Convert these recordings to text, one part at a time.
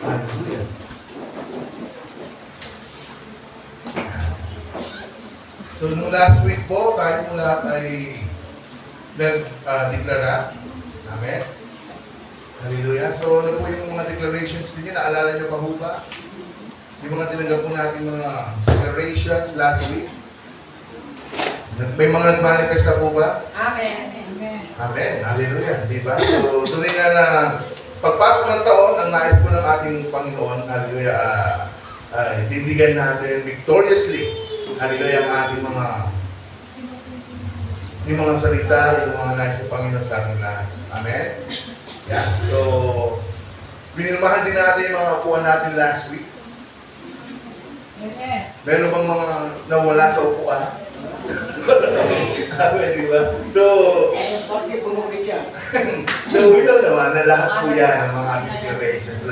Hallelujah. So, nung last week po, tayo po lahat ay nag-deklara. Amen. Hallelujah. So, ano po yung mga declarations ninyo? Naalala nyo pa ho ba? Yung mga tinanggap po natin mga declarations last week. May mga nag-manifest na po ba? Amen. Amen. Amen. Hallelujah. Di ba? So, tuloy nga na pagpasok ng taon, ang nais po ng ating Panginoon, hallelujah, tindigan natin victoriously, hallelujah, ang ating yung mga salita, yung mga nais ng Panginoon sa ating lahat. Amen? Yan. So, binirmahan din natin yung mga upuan natin last week. Amen. Meron bang mga nawala sa upuan? Amen, di ba? So, so we know naman na lahat po yan ng mga ating declarations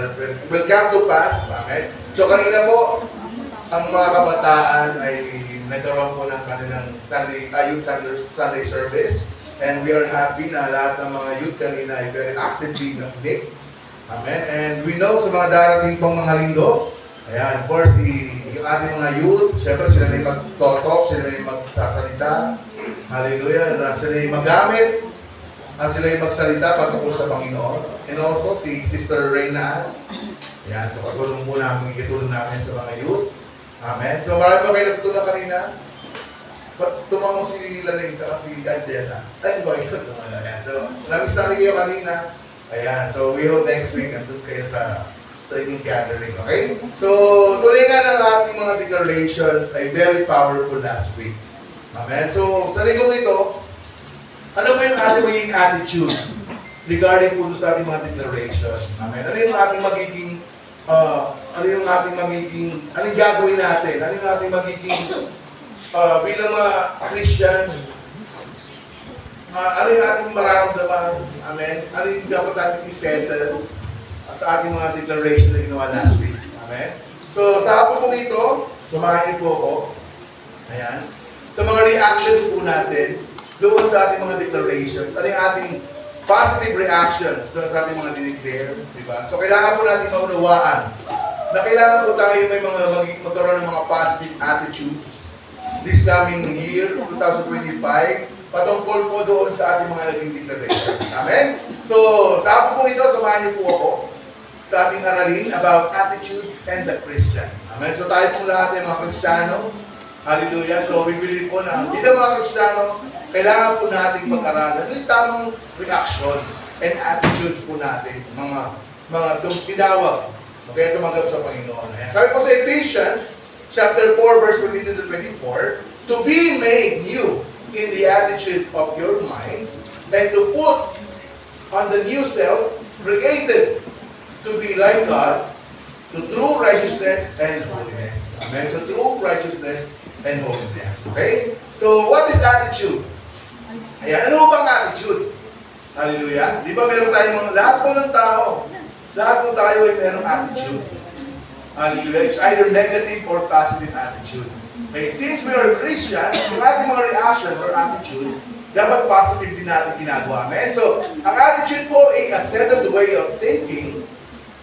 will come to pass. Amen? So, kanina po, ang mga kabataan ay nagkaroon po ng kanilang Sunday service. And we are happy na lahat ng mga youth kanina ay very actively nakinig. Amen. And we know sa mga darating pang mga linggo, ayan, of course, yung ating mga youth, syempre sila na yung magtotok, sila na yung magsasalita. Hallelujah. Sila yung magamit at sila yung magsalita patungkol sa Panginoon. And also, si Sister Reyna, ayan, so katulong po namin, itulong namin sa mga youth. Amen. So marami pa kayo natutunan kanina. Ba't tumango si Lalaine sa si Adela? Ay, ba kayo tumango? Ayan. So, namiss namin kayo kanina. Ayan. So, we hope next week nandun kayo sa inyong gathering. Okay? So, tuloy nga ng ating mga declarations ay very powerful last week. Amen. So, sa linggong ito, ano ba yung ating magiging attitude regarding po sa ating mga declaration? Amen. Ano yung ating magiging ano yung gagawin natin? Ano yung ating magiging bilang mga Christians? Ano yung ating mararamdaman? Amen? Ano yung dapat natin i-settle sa ating mga declaration na ginawa last week? Amen? So, sa hapon po ito, sumahan niyo po ako. Ayan. Sa mga reactions po natin, doon sa ating mga declarations, ano yung ating positive reactions doon sa ating mga dineclare, di ba? So, kailangan po natin maunawaan na kailangan po tayo may magkaroon ng mga positive attitudes this coming year, 2025, patungkol po doon sa ating mga naging declarations. Amen? So, sa hapon po ito, samahan niyo po ako sa ating aralin about attitudes and the Christian. Amen? So, tayo po lahat ay mga Kristiyano. Hallelujah. So, we believe po na bilang mga Kristiyano, kailangan po nating pag-aralan yung tamang reaction and attitudes po natin, mga tinawag, kaya tumanggap sa Panginoon. Ayan. Sabi po sa Ephesians, chapter 4, verse 22 to 24, to be made new in the attitude of your minds, and to put on the new self, created to be like God, to true righteousness and holiness. Amen? So, true righteousness and holiness. Okay? So, what is attitude? Ayan, ano bang attitude? Hallelujah. Di ba meron tayong lahat po ng tao, lahat po tayo ay merong attitude. Hallelujah. It's either negative or positive attitude. Okay, since we are Christians, yung ating mga reactions or attitudes, dapat positive din natin ginagawa. Amen? So, ang attitude po ay a settled way of thinking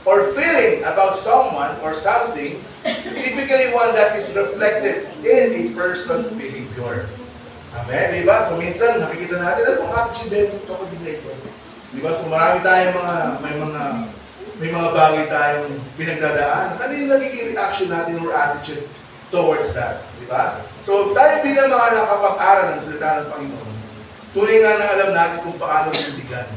or feeling about someone or something, typically one that is reflected in a person's behavior. Amen? Diba? So minsan, nakikita natin, ano pong attitude din kapatid na ito? Diba? So marami tayong may mga bagay tayong pinagdadaan. Ano yung nagiging reaction natin or attitude towards that? Diba? So tayo bilang mga nakapag-aral ng salita ng Panginoon, tunay nga na alam natin kung paano tindigan.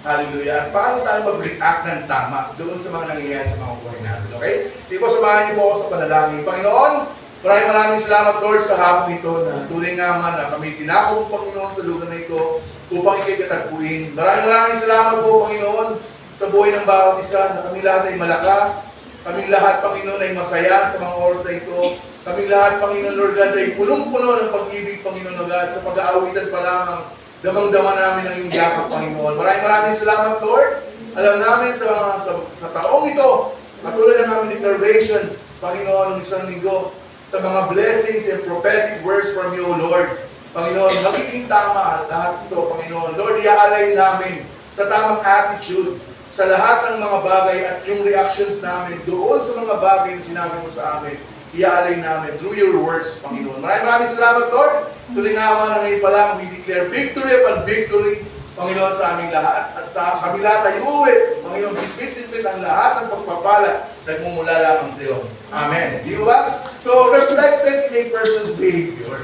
Hallelujah. At paano tayo mag-react ng tama doon sa mga nangyayari sa mga buhay natin. Okay? Sige po, samahan niyo po ako sa panalangin. Panginoon, maraming salamat, Lord, sa hapon ito na tunay nga na kami tinako mo, Panginoon, sa lugar na ito upang ikay katagpuin. Maraming salamat po, Panginoon, sa buhay ng bawat isa na kami lahat ay malakas. Kami lahat, Panginoon, ay masaya sa mga oras na ito. Kami lahat, Panginoon, Lord God, ay punong-puno ng pag-ibig, Panginoon, Lord God, sa pag-aawitan pa lamang. Damang-dama namin ang iyong yakap, Panginoon. Maraming salamat, Lord. Alam namin sa taong ito, katulad ng aming declarations, Panginoon, ng isang linggo, sa mga blessings and prophetic words from you, Lord. Panginoon, magiging tama lahat ito, Panginoon. Lord, iaalay namin sa tamang attitude sa lahat ng mga bagay at yung reactions namin doon sa mga bagay na sinabi mo sa amin, iaalay namin through your words, Panginoon. Maraming salamat, Lord. Tuloy nga na ngayon pa lang, we declare victory upon victory, Panginoon, sa aming lahat. At sa kami lahat ay uuwi, Panginoon, bitbit ang lahat ng pagpapala nagmumula lamang sa iyo. Amen. Di ba? So, reflected in a person's behavior.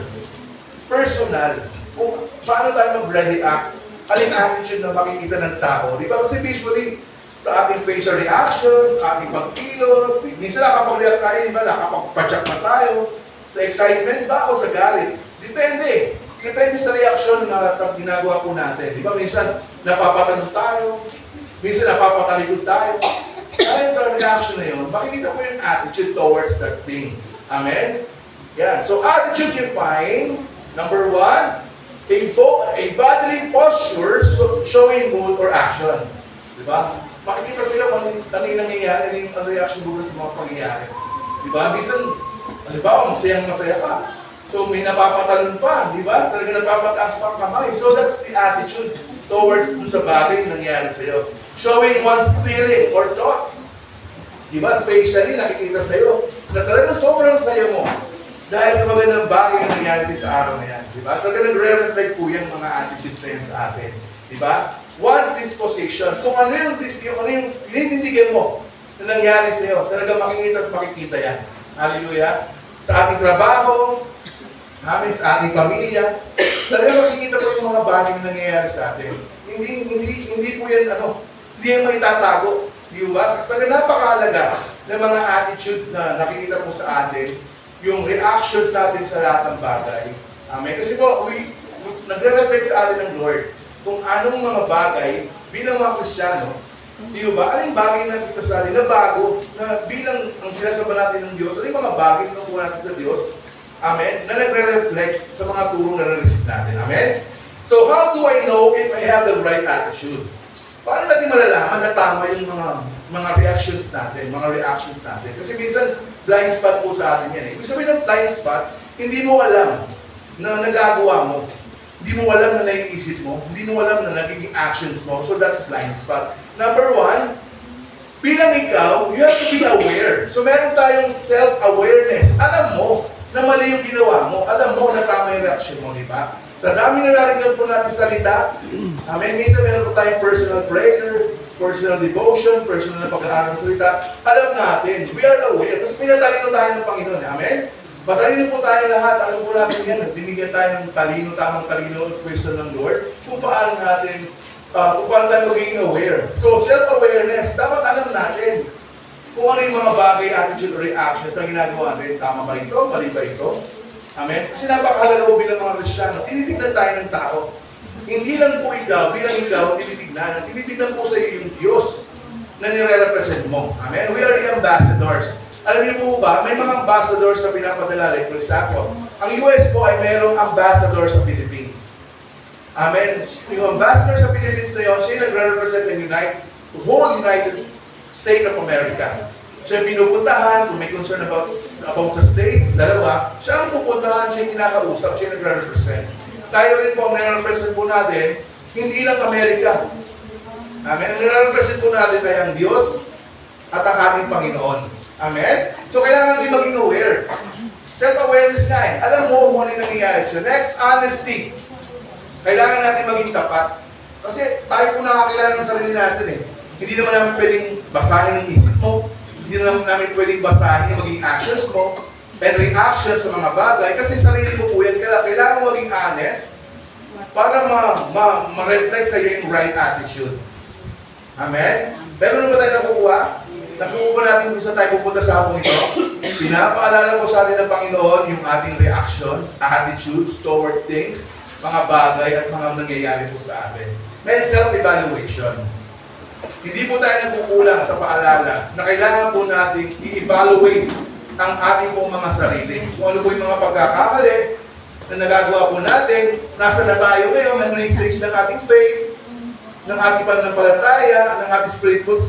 Personal. Kung paano tayo mag-react, aling attitude na makikita ng tao. Di ba? Kasi visually, sa ating facial reactions, ating pagkilos, minsan nakapag-react tayo, di ba? Nakapag-pachak na tayo. Sa excitement ba o sa galit? Depende. Depende sa reaction na ginagawa po natin. Di ba? Minsan napapatanong tayo, minsan napapatalikod tayo. Dahil sa reaction na yun, makikita po yung attitude towards that thing. Amen? Yan. So attitude you find, number 1, a bodily posture showing mood or action. Di ba? Makikita sila kung ano yung nangyayari, ano yung reaction mo sa mga pangyayari. Di ba? Minsan, halimbawa, masayang-masaya ka. So, may napapatalon pa, di ba? Talaga napapataas pa ang kamay. So, that's the attitude towards dun sa bagay na nangyari sa'yo. Showing one's feeling or thoughts. Di ba? Facially, nakikita sa'yo na talagang sobrang saya mo dahil sa magandang bagay na nangyari sa araw na yan. Di ba? Talaga nagre-reflect po yung mga attitudes na yan sa atin. Di ba? One's disposition. Kung ano yung tinitindigan mo na nangyari sa iyo, talaga makikita at makikita yan. Hallelujah. Sa ating trabaho, sa ating pamilya, talaga makikita po yung mga bagay na nangyayari sa atin. Hindi po yan, hindi yan maitatago. Di ba? Talaga napakahalaga ng mga attitudes na nakikita po sa atin, yung reactions natin sa lahat ng bagay. Amen. Kasi po, nagre-reflect sa atin ng Lord kung anong mga bagay bilang mga Kristiyano, di ba? Anong bagay na nakita sa atin na bago, na bilang ang sinasamba natin ng Diyos, ano yung mga bagay na nakuha natin sa Diyos, amen, na nagre-reflect sa mga turong na na-receive natin, amen? So, how do I know if I have the right attitude? Paano natin malalaman na tama yung mga reactions natin, mga reactions natin? Kasi minsan, blind spot po sa atin yan eh. Ibig sabihin ng blind spot, hindi mo alam na nagagawa mo. Hindi mo alam na naiisip mo, hindi mo alam na nagiging actions mo, so that's blind spot. Number 1, bilang ikaw, you have to be aware. So meron tayong self-awareness. Alam mo na mali yung ginawa mo, alam mo na tama yung reaction mo, di ba? Sa dami na narinig po natin salita, amen, minsan meron po tayong personal prayer, personal devotion, personal na pag-aaral ng salita, alam natin, we are aware, kasi pinatalino tayo ng Panginoon, amen? Matalino po tayo lahat, alam po natin yan, binigyan tayo ng talino, tamang talino at question ng Lord, kung paano tayo magiging aware. So, self-awareness, dapat alam natin kung ano yung mga bagay, attitude, or reactions na ginagawa natin. Tama ba ito? Mali ba ito? Amen? Kasi napakahalaga po bilang mga Kristiyano, tinitignan tayo ng tao. Hindi lang po ikaw, bilang ikaw, tinitignan. Tinitignan po sa iyo yung Diyos na nire-represent mo. Amen? We are the ambassadors. Alam niyo po ba, may mga ambassadors na pinapadala rin. For example, ang US po ay mayroong ambassador sa Philippines. Amen. Yung ambassador sa Philippines na yun, siya nagre-represent the whole United States of America. Siya pinupuntahan, kung may concern about sa states, dalawa, siya ang pupuntahan, siya yung kinakausap, siya nagre-represent. Tayo rin po, ang nire-represent po natin, hindi lang Amerika. Amen. Ang nire-represent po natin ay ang Diyos at ang ating Panginoon. Amen? So, kailangan din maging aware. Self-awareness nga eh. Alam mo kung ano yung nangyayari. So, next, honesty. Kailangan natin maging tapat. Kasi tayo po nakakilala ng sarili natin eh. Hindi naman namin pwedeng basahin ang isip mo. Hindi naman namin pwedeng basahin yung maging actions mo and reactions sa mga bagay. Kasi sarili mo po yan. Kailangan maging honest para ma-reflect sa iyo yung right attitude. Amen? Pero ano ba tayo nakukuha? Nakukuha natin kung saan tayo pupunta sa hapong ito. Pinapaalala po sa atin ng Panginoon yung ating reactions, attitudes toward things, mga bagay at mga nangyayari po sa atin. Then self-evaluation. Hindi po tayo nagkukulang sa paalala na kailangan po natin i-evaluate ang ating pong mga sarili. Kung ano po yung mga pagkakamali na nagagawa po natin, nasa na tayo ngayon, ano yung stage ng ating faith, ng ating pananampalataya, ng ating spiritual,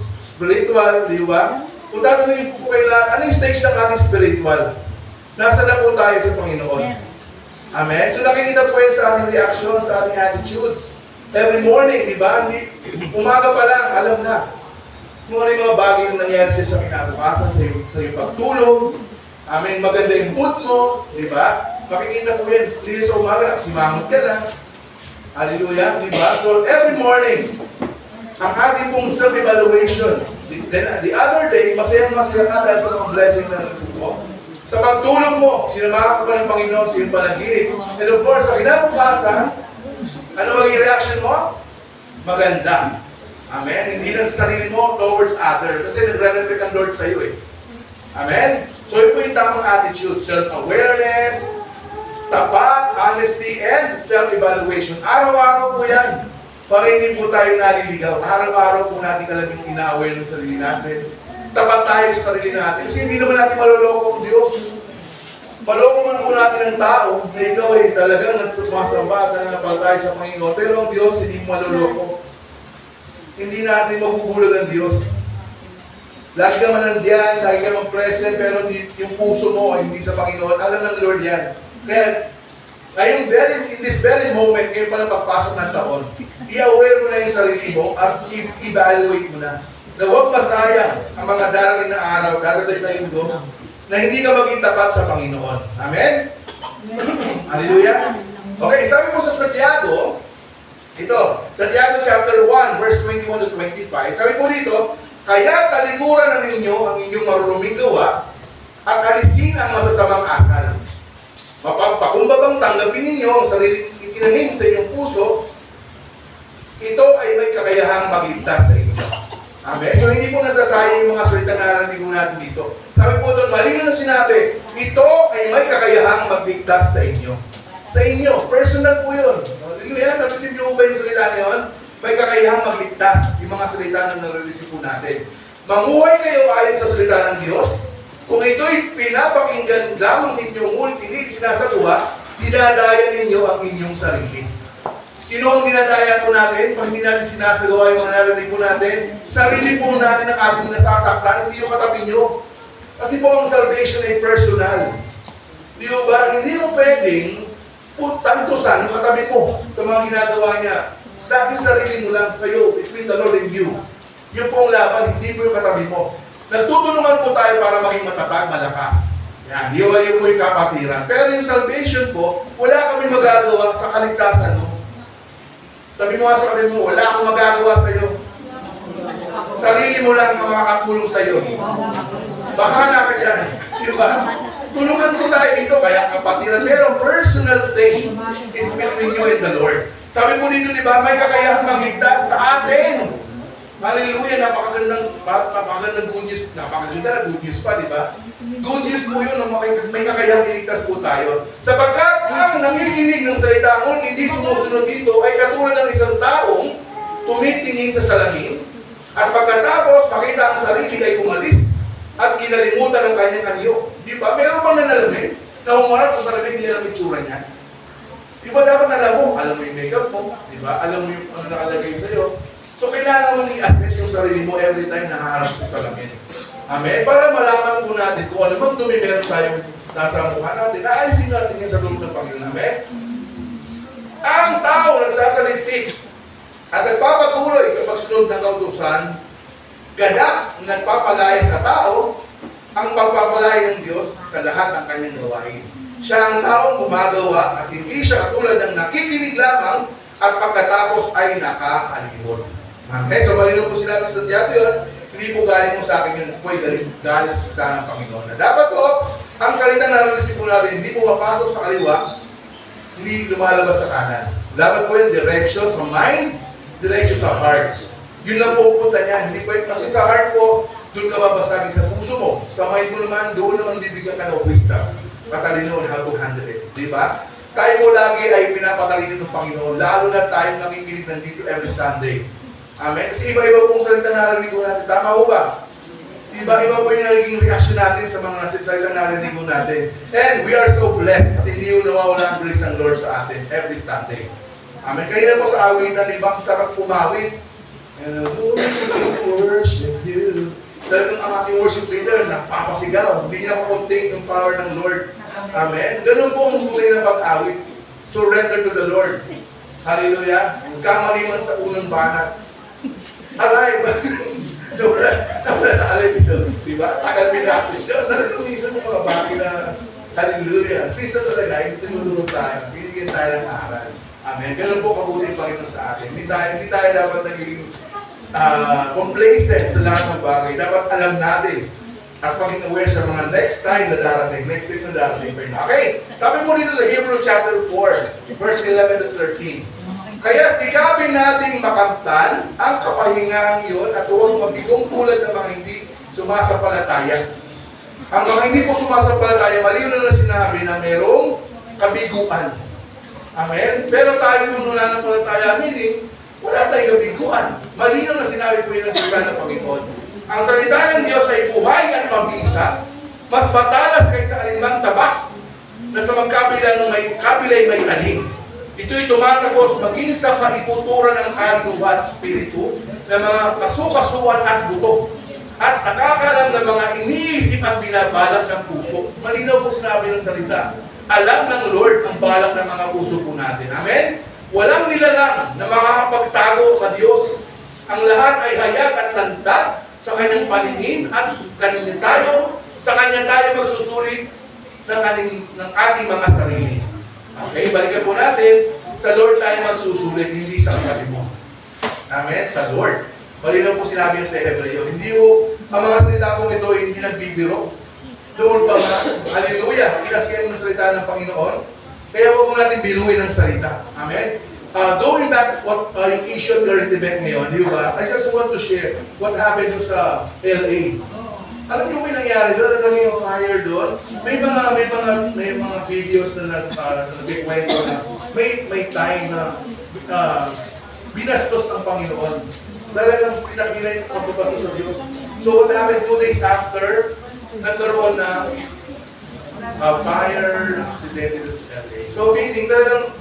di ba? Kung tatanungin po kailangan, ano yung stage ng ating spiritual? Nasa na po tayo sa Panginoon. Yes. Amen? So nakikita po yan sa ating reaction, sa ating attitudes. Every morning, di ba? Umaga pa lang, alam na. Kung ano yung mga bagay na nangyari sa kinabukasan, sa iyong pagtulog. Amen, maganda yung mood mo, di ba? Makikita po yan, hindi sa umaga, nakasimangot ka na. Hallelujah, di ba? So, every morning, ang ating pong self-evaluation. Then, the other day, masayang-masaya ka dahil sa mga blessing na nagsip mo. Sa pagtulog mo, sinamahan ka pa ng Panginoon sa iyong panaginip. And of course, sa kinabukasan, ano maging reaction mo? Maganda. Amen? Hindi lang sa sarili mo, towards other. Kasi nagre-reflect ang Lord sa iyo eh. Amen? So, yun po yung tamang attitude. Self-awareness, tapat, honesty, and self-evaluation. Araw-araw po yan. Para hindi po tayo naliligaw. Araw-araw po natin alam yung ina-aware ng sarili natin. Tapat tayo sa sarili natin. Kasi hindi naman natin maloloko ang Diyos. Maloko man po natin ang tao na ikaw ay talagang nagsumasamba at nanapal tayo sa Panginoon. Pero ang Diyos hindi mo maloloko. Hindi natin mabubulag ang Diyos. Lagi ka man nandiyan, lagi ka man present, pero yung puso mo ay hindi sa Panginoon. Alam ng Lord yan. Kaya, in this very moment, ngayon pa na pagpasok ng taon, i-aware mo na yung sarili mo at i-evaluate mo na. Na huwag masayang ang mga darating na araw, darating na linggo, na hindi ka maging tapat sa Panginoon. Amen? Hallelujah? Okay, sabi po sa Santiago, ito, Santiago chapter 1, verse 21 to 25, sabi po dito, kaya talikuran na ninyo ang inyong maruruming gawa at alisin ang masasamang asal. Mapagpakumbabang tanggapin ninyo ang sariling itinanim sa inyong puso, ito ay may kakayahang magligtas sa inyo. Amen? So hindi po nasasayang yung mga salita na narinig natin dito. Sabi po doon, malino na sinabi, ito ay may kakayahang magligtas sa inyo. Sa inyo, personal po yun. Hallelujah, narisip niyo ba yung salita na yun? May kakayahang magligtas, yung mga salita na nare-receive po natin. Mamuhay kayo ayon sa salita ng Diyos. Kung ito'y pinapakinggan lamang ninyo, ngunit hindi sinasagawa, dinadaya ninyo ang inyong sarili. Sino ang dinadaya po natin? Pag hindi natin sinasagawa yung mga narinig po natin, sarili po natin ang ating nasasaktan, hindi yung katabi nyo. Kasi po ang salvation ay personal. Di ba? Hindi mo pwedeng tantusan yung katabi mo sa mga ginagawa niya. Dahil sarili mo lang sa'yo, between the Lord and you. Yun po ang laban, hindi po yung katabi mo. Nagtutulungan po tayo para maging matatag, malakas. Yan, yun po yung kapatiran. Pero yung salvation po, wala kami magagawa sa kaligtasan mo. Sabi mo nga sa katabi mo, wala akong magagawa sa'yo. Sarili mo lang ang makakatulong sa'yo. Bahala ka dyan. Diba? Tulungan ko tayo dito, kaya kapatiran. Pero personal thing is between you and the Lord. Sabi po dito, di ba, may kakayahang magligtas sa atin. Hallelujah, napakagandang good news. Napakaganda na good news pa, di ba? Good news po yun, may kakayahang iligtas po tayo. Sapagkat ang nakikinig ng salita ngon, hindi sumusunod dito, ay katulad ng isang taong tumitingin sa salamin, at pagkatapos makita ang sarili ay umalis, at kinalimutan ang kanyang anyo. Di ba? Meron bang nanalamin? Na humarap sa salamin, hindi alam itsura niya. Di ba dapat alam mo yung makeup mo, di ba? Alam mo yung ano nakalagay sa'yo. So, kailangan mo i-assess yung sarili mo every time na haharap sa salamin. Amen? Para malaman po natin kung ano bang dumi meron tayong nasa mukha natin. Naalisin natin yan sa loob ng Panginoon. Amen? Ang tao nagsasaliksik at nagpapatuloy sa pagsunod ng kautusan, ganap nagpapalaya sa tao ang pagpapalaya ng Diyos sa lahat ng kanyang gawain. Siya ang taong gumagawa at hindi siya katulad ng nakikinig lamang at pagkatapos ay nakakalimot. Okay? So malino po sila ng Santiago yun, hindi po galing mo sa akin yun, po ay galing sa salita ng Panginoon. Na dapat po, ang salita na narinig po natin, hindi po mapasok sa kaliwa, hindi lumalabas sa kanan. Dapat po yung direction sa mind, direction sa heart. Yun lang po punta niya. Hindi po, kasi sa heart po, doon ka babasagin sa puso mo. Sa mind mo naman, doon naman bibigyan ka ng wisdom. Patalino on how to handle it. Diba? Tayo po lagi ay pinapatalino ng Panginoon. Lalo na tayong nakikinig nandito every Sunday. Amen? Kasi iba-iba pong salita narinig ko natin. Tama ho ba? Diba? Iba po yung naging reaction natin sa mga salita narinig ko natin. And we are so blessed at hindi yung nawawala ang grace ng Lord sa atin every Sunday. Amen? Kaya na po sa awitan, diba? Ang sarap pumawit. And I worship you. Talagang ang ating worship leader, napapasigaw. Hindi niya contain yung power ng Lord. Amen? Ganun po ang kulay ng pag-awit. Surrender to the Lord. Hallelujah. Kamaliman sa unang banat. Alive. nawala sa alin yun. Diba? Tagal pinractice yun. Talagang minsan yung mga bagay na hallelujah. Minsan talaga, yung tinuturo tayo, binigyan tayo ng aral. Amen. Ganun po kabuti yung Panginoon sa atin. Hindi tayo dapat naging complacent sa lahat ng bagay. Dapat alam natin at maging aware sa mga next time na darating pa yun. Okay, sabi po dito sa Hebrew chapter 4, verse 11 to 13. Kaya sikapin nating makamtan ang kapahingahan yun at huwag mabigong tulad ng mga hindi sumasampalataya. Ang mga hindi po sumasampalataya, maliw na sinabi na merong kabiguan. Amen? Pero tayo kung nananampalataya, meaning, wala tayong kabiguan. Malinaw na sinabi po yun ang salita ng Panginoon. Ang salita ng Diyos ay buhay at mabisa, mas matalas kaysa alinmang tabak, na sa magkabilay may tanim. Ito'y tumatagos maging sa kaikuturan ng kaluluwa at spiritu, ng mga kasukasuan at buto, at nakakalam ng mga iniisip at binabalak ng puso. Malinaw po sinabi ng salita. Alam ng Lord ang balak ng mga puso po natin. Amen? Walang nilalang na makakapagtago sa Diyos. Ang lahat ay hayag at lantak sa kanyang paningin at sa kanya tayo magsusulit ng ating mga sarili. Okay, balikan po natin, sa Lord tayo magsusulit, hindi sa kapatid mo. Amen? Sa Lord. Malinaw po sinabi sa Hebreo, hindi po, ang mga salita pong ito hindi nagbibiro. Doon pa nga, hallelujah, kinasiyan ng salita ng Panginoon. Kaya huwag mo natin biruin ng salita. Amen? Going back what yung Asian Current event ngayon, di ba? I just want to share what happened doon sa LA. Alam niyo may nangyari doon? Ano yung fire doon? May mga videos na nagkikwento na may time na binastos ng Panginoon. Talagang pinakilay ng pagbabasa sa Diyos. So what happened 2 days after, nagkaroon ng fire, aksidente doon sa LA. So meaning talagang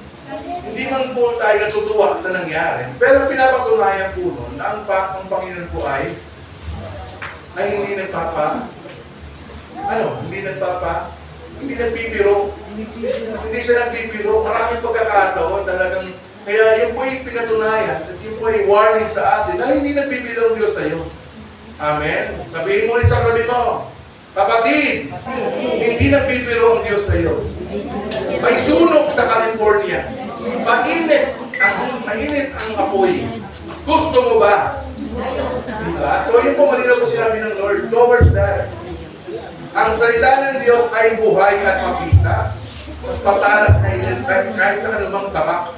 hindi man po tayo natutuwa sa nangyari, pero pinapatunayan po nun na ang Panginoon po ay hindi nagbibiro. Hindi siya nagbibiro. Maraming pagkakataon talagang, kaya yun po yung pinatunayan at yun po yung warning sa atin na hindi nagbibiro ang Diyos sa iyo. Amen? Sabihin mo ulit sa katabi mo, kapatid, hindi nagbibiro ang Diyos sa iyo. May sunog sa California. Mainit ang apoy. Gusto mo ba? Diba? So yun po malinaw po sinabi ng Lord towards that. Ang salita ng Diyos ay buhay at mabisa. Mas patalas kahit sa anumang tabak.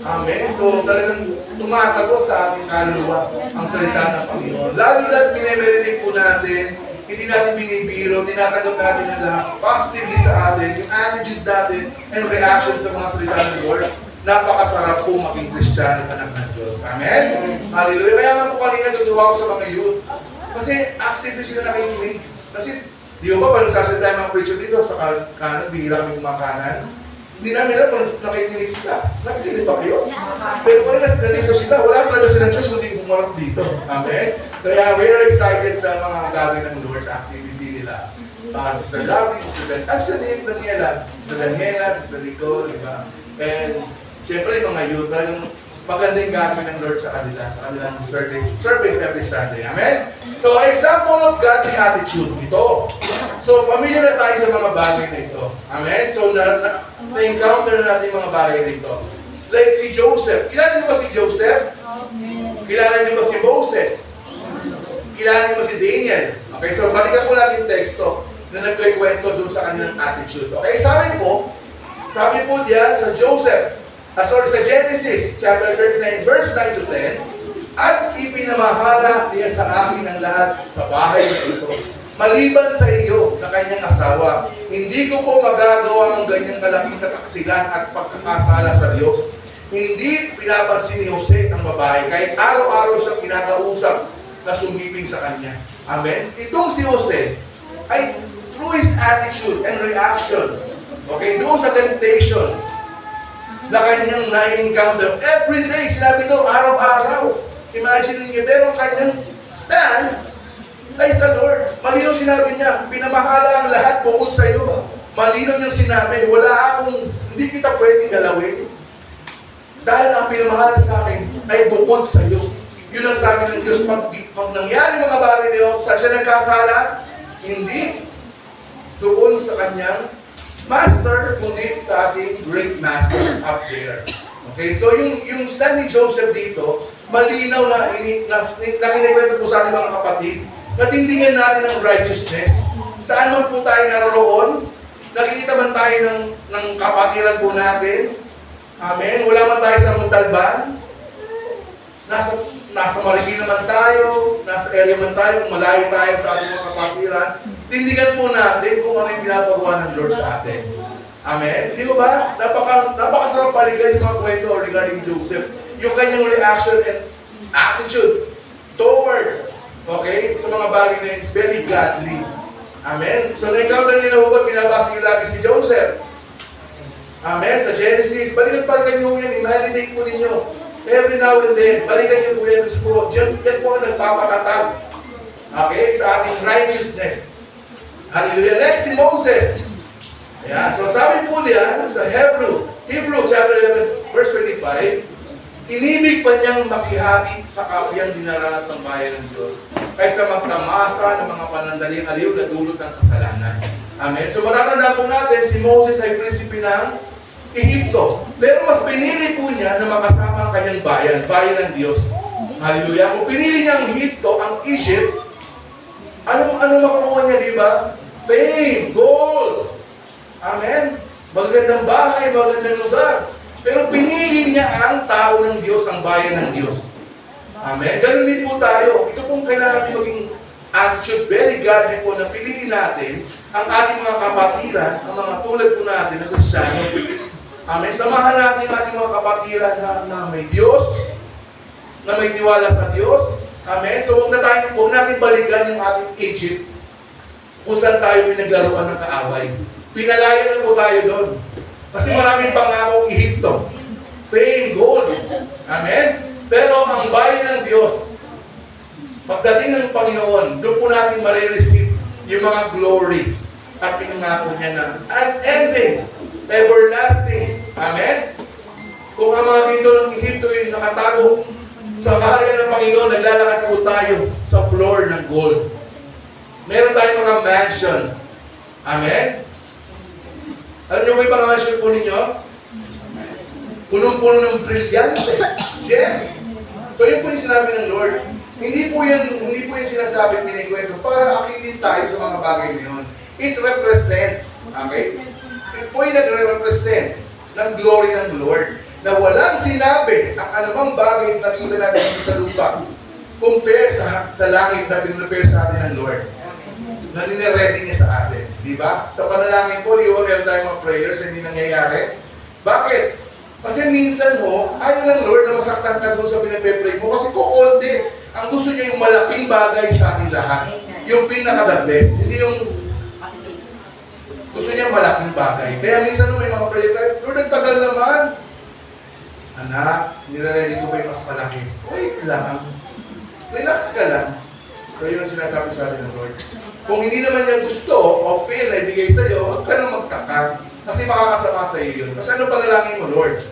Amen? So talagang tumatagos sa ating kaluluwa ang salita ng Panginoon. Lalo na minimeritate po natin, hindi natin binibiro, tinatanggap natin ang lahat positively sa atin, yung attitude natin and reaction sa mga salita ng Lord. Napakasarap po maging Kristiyano at anak ng Diyos. Amen? Hallelujah. Kaya nga po kanina natutuwa ko sa mga youth. Kasi actively sila nakikinig. Kasi, di ba ba nagsasalita yung mga preacher dito sa kanan, bihira kami kumakanan. Hindi namin alam kung nakikinig sila. Nakikinig ba kayo? Pero kanina nandito sila, wala talaga silang Diyos kundi humarap dito. Amen? Kaya we're excited sa mga gagawin ng Lord sa activity nila. Sister Gabi, Sister Daniela, Sister Nicole, di ba? And siyempre, mga youth, talagang maganda yung gagawin ng Lord sa kanilang service every Sunday. Amen? So, example of godly attitude, ito. So, familiar na tayo sa mga bagay na ito. Amen? So, na-encounter na natin yung mga bagay na ito. Like si Joseph. Kilala niyo ba si Joseph? Kilala niyo ba si Moses? Kilala niyo ba si Daniel? Okay, so balikan po natin yung texto na nagkikwento doon sa kanilang attitude. Okay, sabi po diyan sa sa Genesis chapter 39 verse 9 to 10, at ipinamahala niya sa akin ang lahat sa bahay na ito, maliban sa iyo na kanyang asawa. Hindi ko po magagawa ang ganyang kalaking kataksilan at pagkakasala sa Diyos. Hindi pinapansin ni Jose ang babae, kahit araw-araw siyang kinakausap na sumiping sa kanya. Amen? Itong si Jose ay through his attitude and reaction, okay, doon sa temptation na kanyang na-encounter. Every day, sinabi ito, araw-araw. Imagine niyo, pero kanyang stand ay sa Lord. Malinaw sinabi niya, pinamahala ang lahat bukod sa iyo. Malinaw niyang sinabi, hindi kita pwedeng galawin. Dahil ang pinamahala sa akin ay bukod sa iyo. Yun ang sabi ng Diyos, pag nangyari mga bagay nila, saan siya nagkasala? Hindi doon sa kanyang master, kundi sa ating great master up there. Okay, so yung stand ni Joseph dito, malinaw na kinikwento po sa ating mga kapatid, natindigan natin ang righteousness. Saan man po tayo naroon, nakikita man tayo ng kapatiran po natin. Amen. Wala man tayo sa Montalban, nasa Marikina man tayo, nasa area man tayo, kung malayo tayo sa ating mga kapatiran, tindigan po natin kung ano yung pinapagawa ng Lord sa atin. Amen? Hindi ko ba? Napakasarap balikan yung mga kwento regarding Joseph. Yung kanyang reaction and attitude towards, okay, sa mga bagay na it's very godly. Amen? So, na-encounter nila ho ba, pinabasa nyo lagi si Joseph. Amen? Sa Genesis, balikan nyo yan, i-meditate po ninyo. Every now and then, balikan nyo po yan. Yan po ang nagpapatatag. Okay? Sa ating righteousness. Hallelujah. Next, si Moses. Ayan. So, sabi po niya sa Hebrew chapter 11, verse 25, inibig pa niyang makihati sa kapiyang dinaranas ng bayan ng Diyos kaysa magtamasa ng mga panandaling aliw na dulot ng kasalanan. Amen. So, matatanda po natin, si Moses ay prinsipe ng Ehipto. Pero mas pinili po niya na makasama ang kanyang bayan ng Diyos. Hallelujah. Kung pinili niya ang Ehipto, ang Egypt, ano makukuha niya, di ba? Fame, gold. Amen. Magandang bahay, magandang lugar. Pero pinili niya ang tao ng Diyos, ang bayan ng Diyos. Amen. Ganun din po tayo. Ito pong kailangan natin maging attitude, very godly po, na piliin natin ang ating mga kapatiran, ang mga tulad po natin na Kristiyano. Amen. Samahan natin ang ating mga kapatiran na may Diyos, na may tiwala sa Diyos. Amen. So huwag natin balikan yung ating Egypt kung saan tayo pinaglaruan ng kaaway. Pinalaya na po tayo doon. Kasi maraming pangakong Ehipto. Fame, gold. Amen? Pero ang bayan ng Diyos, pagdating ng Panginoon, doon po natin marireceive yung mga glory at pinangako niya na unending, everlasting. Amen? Kung ang mga dito ng Ehipto yung nakatago sa kaharian ng Panginoon, naglalakad po tayo sa floor ng gold. Meron tayong mga mansions. Amen? Alam niyo ba yung mga mansion po ninyo? Punong-puno ng brilyante. Gems. So yun po yung sinabi ng Lord. Hindi po yan sinasabi, pinikwento para akitin tayo sa mga bagay na yun. It represent, okay? It po yung nagre-represent ng glory ng Lord na walang sinabi ang anumang bagay na nakita natin sa lupa compare sa langit na pinrepare sa atin ng Lord. Na nire-ready niya sa atin. Di ba? Sa panalangin po, di ba meron tayong mga prayers hindi nangyayari? Bakit? Kasi minsan ho, ayaw ng Lord na masaktan ka doon sa pinag-pray mo kasi kukunti. Ang gusto niya yung malaking bagay sa ating lahat. Yung pinaka-the best. Hindi yung gusto niya malaking bagay. Kaya minsan may mga prayer tayo, Lord, ang tagal naman. Anak, nire-ready ko ba yung mas malaki? Wait lang. Relax ka lang. So yun ang sinasabi sa atin ng Lord. Kung hindi naman niya gusto o feel na ibigay sa iyo, huwag ka nang magtaka. Kasi makakasama sa iyo yun. Kasi ano panalangin mo, Lord?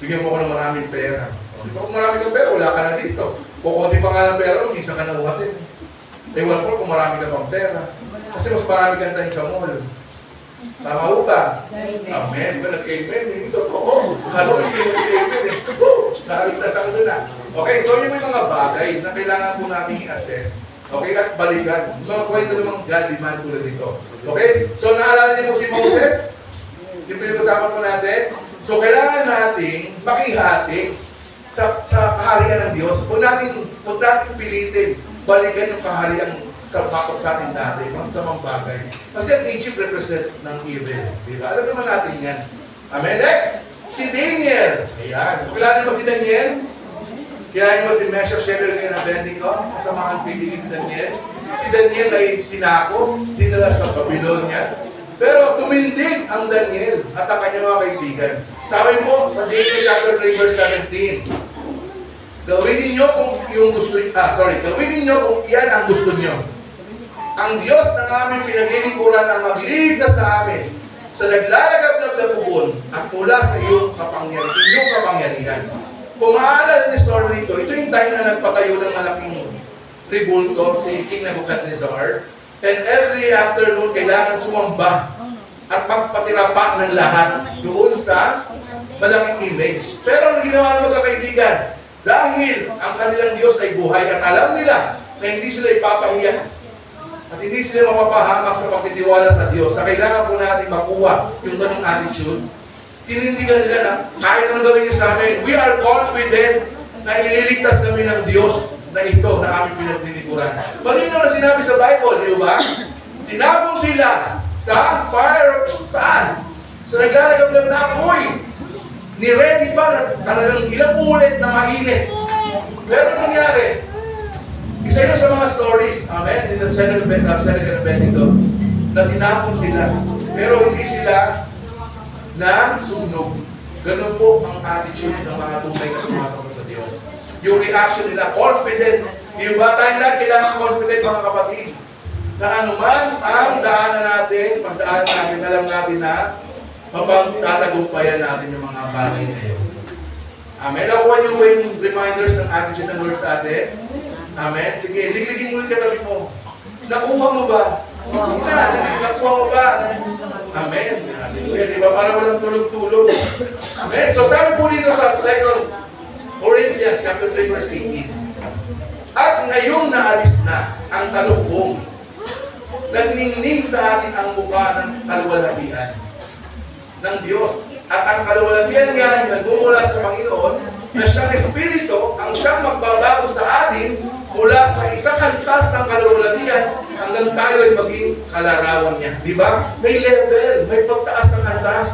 Bigyan mo ko ng maraming pera. O, di ba kung marami kang pera, wala ka na dito. Kung konti pa nga ng pera mo, isa ka na umatin. Ewan ko kung marami ka pang pera. Kasi mas marami kang time sa mall. Tama ho ba? Amen. Di ba nag-amen? Hindi totoo. Ano, hindi ka nag-amen eh. Nakaligtas ako doon na. Okay, so yun yung mga bagay na kailangan po natin i-assess. Okay, at balikan. Mga kwento namang godly man tulad dito. Okay? So, naalala niyo po si Moses? Yung pinag-usapan po natin. So, kailangan nating makihati sa kaharian ng Diyos. Huwag natin pilitin balikan yung kaharian sa bakot sa ating dati, mga samang bagay. Kasi ang Egypt represent ng evil. Diba? Alam naman natin yan. Amen. Next, si Daniel. Ayan. So, kilala niyo ba si Daniel? Kilala niyo ba si Meshach, Shadrach, and Abednego? Kasamahan kaibigan ni Daniel. Si Daniel ay sinako, dinala sa Babylonia. Pero tumindig ang Daniel at ang kanyang mga kaibigan. Sabi mo sa Daniel chapter 3 verse 17, gawin ninyo kung gawin ninyo kung iyan ang gusto niyo. Ang Diyos ng aming pinaglilingkuran ang magliligtas sa amin sa naglalagablab na pugon at mula sa iyong kapangyarihan. Kung maaalala ni story nito, ito yung time na nagpatayo ng malaking tribulto si King Nebuchadnezzar. And every afternoon, kailangan sumamba at magpatirapak ng lahat doon sa malaking image. Pero ang ginawa ng magkakaibigan, dahil ang kanilang Diyos ay buhay at alam nila na hindi sila ipapahiya at hindi sila mapapahamak sa pagtitiwala sa Diyos, na kailangan po natin makuha yung ganong attitude. Tinindigan nila na kahit ano gawin niya sa amin, we are confident na ililigtas kami ng Diyos na ito na aming pinaglilikuran. Malinaw na sinabi sa Bible, di ba? Tinapong sila sa fire, saan? Sa naglalagab na apoy. Ni-ready pa na talagang ilang ulit na mainit. Pero nangyari, isa yun sa mga stories, amen, in the Seneca Benito, na tinapon sila. Pero hindi sila na sunog. Ganun po ang attitude ng mga tunay na sumasamba sa Diyos. Yung reaction nila, confident. Yung ba tayo lahat kailangan confident, mga kapatid, na anuman ang daanan natin, pagdaanan natin, alam natin na mapagtatagumpayan natin yung mga bagay na yun. Amen. Nakuha niyo ba yung reminders ng attitude ng Lord sa atin? Amen. Sige, ligligin mo ulit katabi mo. Nakuha mo ba? Sige na, nakuha mo ba? Amen. Hallelujah. Diba? Para walang tulog-tulog. Amen. So sabi po dito sa 2 Corinthians chapter 3 verse 18. At ngayong naalis na ang talukbong, nagningning sa atin ang mukha ng kaluwalhatian ng Diyos. At ang kaluwalhatian niya nagmumula sa Panginoon na siyang Espiritu ang siyang magbabago sa atin mula sa isang antas ng kaluwalhatian hanggang tayo ay maging kalarawan niya. Di ba? May level, may pagtaas ng antas.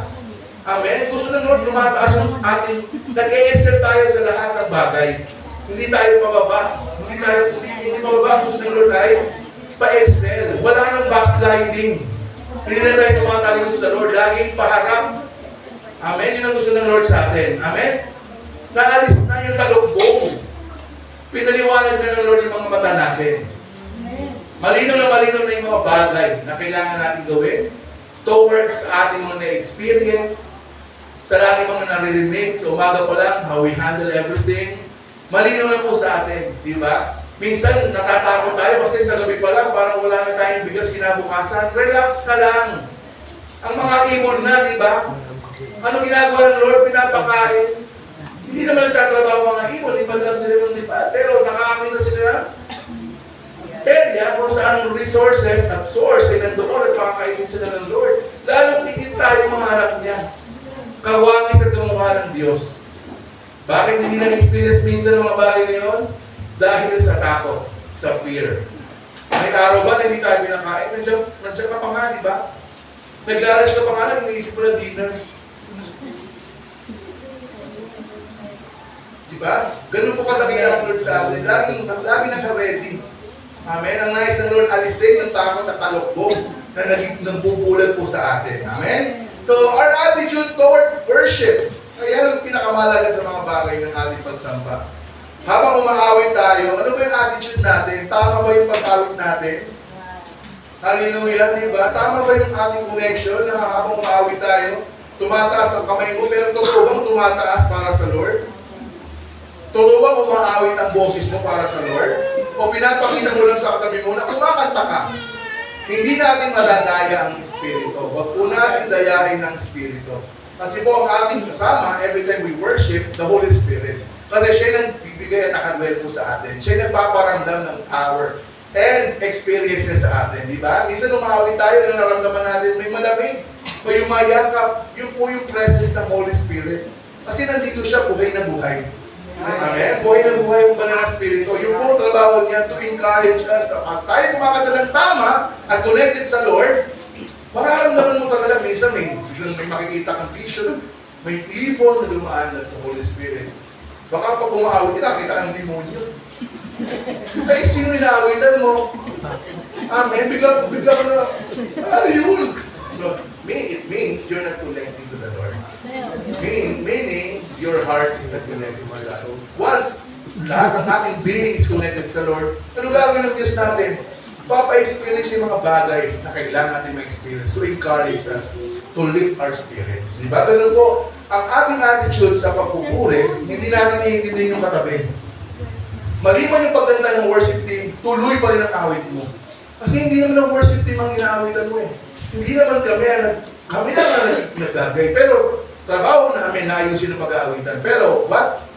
Amen? Gusto ng Lord lumataas yung ating, nag-e-excel tayo sa lahat ng bagay. Hindi tayo pababa. Hindi pababa. Gusto ng Lord tayo pa-excel. Wala nang backsliding. Hindi na tayo tumatalikod sa Lord. Laging paharap. Amen? Yun ang gusto ng Lord sa atin. Amen? Naalis na yung talukbong. Pinaliwanag na ng Lord yung mga mata natin. Malinaw na yung mga bagay na kailangan natin gawin towards sa ating mga na-experience, sa ating mga naririnig, sa umaga pa lang, how we handle everything. Malinaw na po sa atin, di ba? Minsan, natatakot tayo kasi sa gabi pa lang, parang wala na tayong bigas kinabukasan. Relax ka lang. Ang mga ibon na, di ba? Ano ginagawa ng Lord? Pinapakain. Hindi naman nagtatrabaho mga ibon, ibang lang sila ng lipa. Pero nakakakita sila na area kung saan resources at source ay nandoon at makakainin sila ng Lord. Lalong tigit tayo mga anak niya. Kawangis at kamukha ng Diyos. Bakit hindi na-experience minsan ng mga bagay na yun? Dahil sa takot, sa fear. May araw ba na hindi tayo pinakain? Nandiyan ka pa nga, di ba? Naglalas ka pa nga lang, iniisip ko na dinner. Di ba? Ganun po katabi ng Lord sa atin. Lagi naka-ready. Amen? Ang nais ng Lord, alisin yung takot at talukbong na nagbubulag po sa atin. Amen? So, our attitude toward worship. Kaya ang pinakamalaga sa mga bagay ng ating pagsamba. Habang umaawit tayo, ano ba yung attitude natin? Tama ba yung pag-awit natin? Hallelujah, di ba? Tama ba yung ating connection na habang umaawit tayo, tumataas ang kamay mo, pero totoo bang tumataas para sa Lord? Totoo bang umaawit ang boses mo para sa Lord? O pinapakita mo lang sa katabi mo na kumakanta ka? Hindi natin madadaya ang Espiritu. Huwag po natin dayahin ang Espiritu. Kasi po ang ating kasama, every time we worship, the Holy Spirit. Kasi siya nang bibigay at nakadwell po sa atin. Siya nagpaparamdam ng power and experiences sa atin. Di ba? Minsan umawit tayo, nararamdaman natin may malamig, may umayakap. Yun po yung presence ng Holy Spirit. Kasi nandito siya, buhay na buhay. Amen? Buhay na buhay yung banal na Espiritu. Yung po trabaho niya to encourage us na pag tayo kumakanta ng tama at connected sa Lord, mararamdaman mo talaga minsan may makikita kang vision, may ibon na dumaan sa Holy Spirit. Baka pag umaawit ka, kita ka ng demonyo. Ay, sino inaawitan mo? Amen? Bigla ka na, ano yun? So, it means you're not connecting to the Lord. Meaning, your heart is not connected to God. Once lahat ng ating being is connected sa Lord, ano gagawin ng Diyos natin? papa-experience yung mga bagay na kailangan natin ma-experience to encourage us to lift our spirit. Di ba? Ganun po, ang ating attitude sa pagpupuri, hindi natin iintindihin yung katabi. Maliban yung pagganda ng worship team, tuloy pa rin ang awit mo. Kasi hindi naman ang worship team ang inaawitan mo eh. Hindi naman kami naman naggagay. Pero trabaho namin na ayusin ang pag-aawitan. Pero what?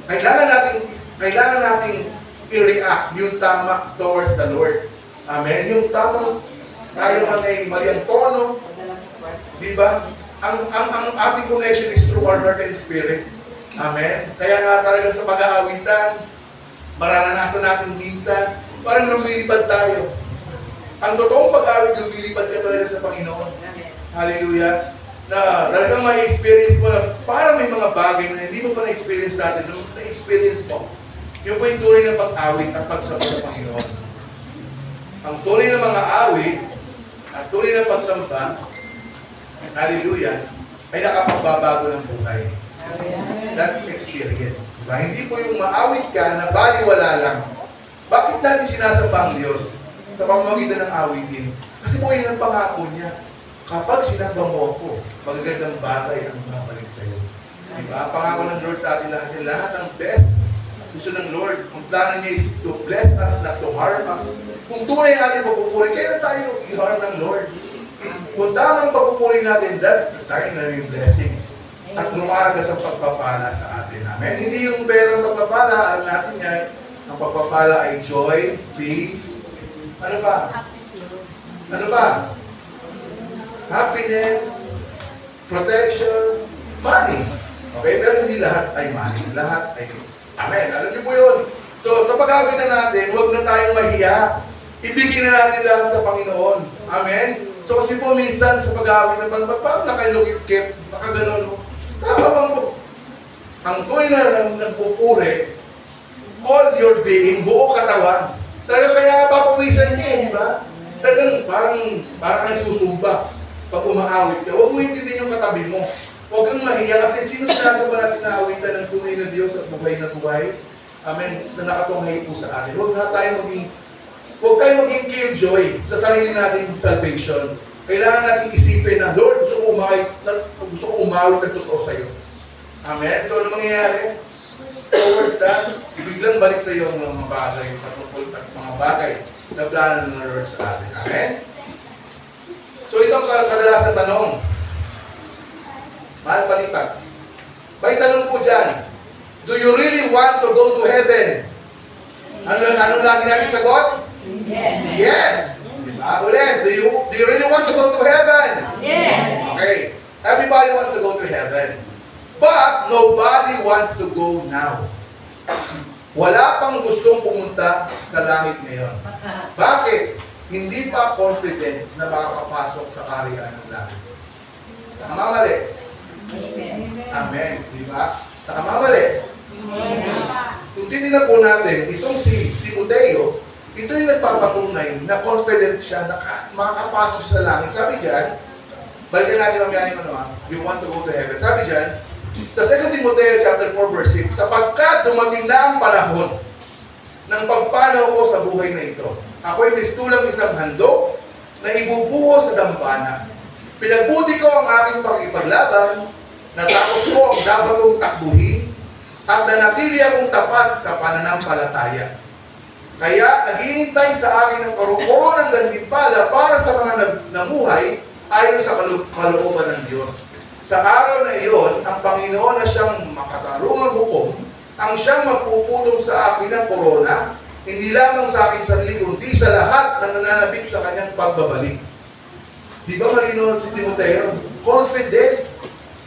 Kailangan nating i-react yung tama towards the Lord. Amen? Yung tamang tayo man ay mali ang tono. Di ba? Ang ating connection is through our heart and spirit. Amen? Kaya nga talaga sa pag-aawitan, mararanasan natin minsan, parang lumilipad tayo. Ang totoong pag-awit, lumilipad ka talaga sa Panginoon. Hallelujah. Na talagang may experience mo na parang may mga bagay na hindi mo pa na-experience natin, na-experience mo. Yung po yung tunay ng pag-awit at pagsamba sa Panginoon. Ang tunay ng mga awit at tunay ng pagsamba, hallelujah, ay nakapagbabago ng buhay. That's experience. Diba? Hindi po yung maawit ka na baliwala lang. Bakit natin sinasamba ang Diyos sa pamamagitan ng awitin? Kasi po yun ang pangako niya. Kapag sinamba mo ako, magagandang bagay ang babalik sa iyo. Diba? Ang pangako ng Lord sa atin lahat ang best. Gusto ng Lord, ang plano niya is to bless us, not to harm us. Kung tunay natin pagpupuri, kailan tayo i-harm ng Lord? Kung tamang pagpupuri natin, that's the time na may blessing. At lumaragas ang pagpapala sa atin. Amen? Hindi yung perang pagpapala, alam natin yan. Ang pagpapala ay joy, peace, ano ba? Ano ba? Happiness, protection, money. Okay? Pero hindi lahat ay money. Lahat ay amen. Alam niyo po yun. So, sa pag-awitan natin, huwag na tayong mahiya. Ibigin na natin lahat sa Panginoon. Amen? So, kasi po minsan sa pag-awitan, parang nakailugit-kip, nakaganon. Tama bang ang tunay na nagpupuri, all your being, buo katawan. Talaga kaya papawisan niya eh, di ba? Talagang parang ka nagsusumba pag umaawit ka. Huwag mo intindihin yung katabi mo. Huwag kang mahiya kasi sino sinasamba natin na awitan ng tunay na Diyos at buhay na buhay? Amen. Sa nakatunghay po sa atin. Huwag tayong maging killjoy sa sarili nating salvation. Kailangan natin isipin na, Lord, gusto ko umawit ng totoo sa iyo. Amen. So, ano mangyayari? Towards that, biglang balik sa iyo ang mga bagay patungkol at mga bagay na plano ng Lord sa atin. Amen. So, ito ang kadalasan tanong. Mahal palipat. May tanong po dyan, do you really want to go to heaven? Ano lagi natin sagot? Yes. Yes. Diba? Ulit, do you really want to go to heaven? Yes. Okay. Everybody wants to go to heaven. But nobody wants to go now. Wala pang gustong pumunta sa langit ngayon. Bakit? Hindi pa confident na makakapasok sa kaharian ng langit. Tama mali? Amen. Di ba? Tama mali? Kung titignan po natin, itong si Timoteo, ito yung nagpapatunay na confident siya na makakapasok siya sa langit. Sabi dyan, balikan natin ang mga ano, you want to go to heaven. Sabi dyan, sa 2 Timoteo chapter 4 verse 6, sapagkat dumating na ang panahon ng pagpanaw ko sa buhay na ito. Ako'y mistulang isang handog na ibubuhos sa dambana. Pinagbuti ko ang aking pag-ipaglaban, natapos ko ang dapat kong takbuhin, at nanatili akong tapat sa pananampalataya. Kaya naghihintay sa akin ang koro ng gantimpala para sa mga namuhay ayon sa kalooban ng Diyos. Sa araw na iyon, ang Panginoon na siyang makatarungang hukom, ang siyang magpupulong sa akin ng korona, hindi lamang sa aking sarili, kundi sa lahat na nananabik sa kanyang pagbabalik. Di ba malino si Timoteo? Confident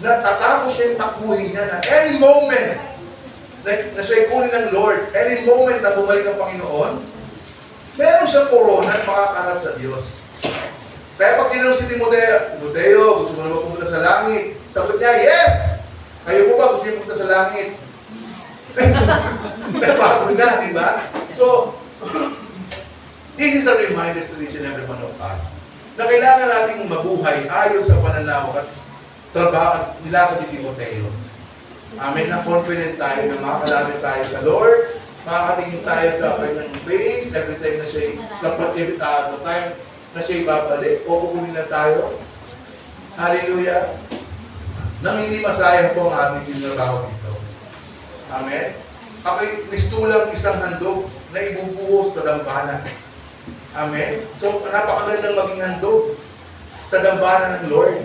na tatapos siya yung takbuhin niya na any moment na siya'y kunin ng Lord, any moment na bumalik ang Panginoon, meron siyang korona at makakanap sa Diyos. Kaya pag tinanong si Timoteo, Timoteo, gusto mo na ba pumunta sa langit? Sagot niya, yes! Kayo po ba gusto niyo pumunta sa langit? Nabago na, di ba? So, this is a reminder to each and every one of us na kailangan nating mabuhay ayon sa pananaw at trabaho at nilakad ni Timoteo. Amen, na confident tayo na makakalapit tayo sa Lord Makakatingin tayo sa kanyang face every time na siya the time na siya babalik o kukunin na tayo. Hallelujah. Nang hindi masayang po ang ating ginagawa dito. Amen. Ako'y nistulang isang handog na ibubuhos sa dambana. Amen. So, napakagandang maging handog sa dambana ng Lord.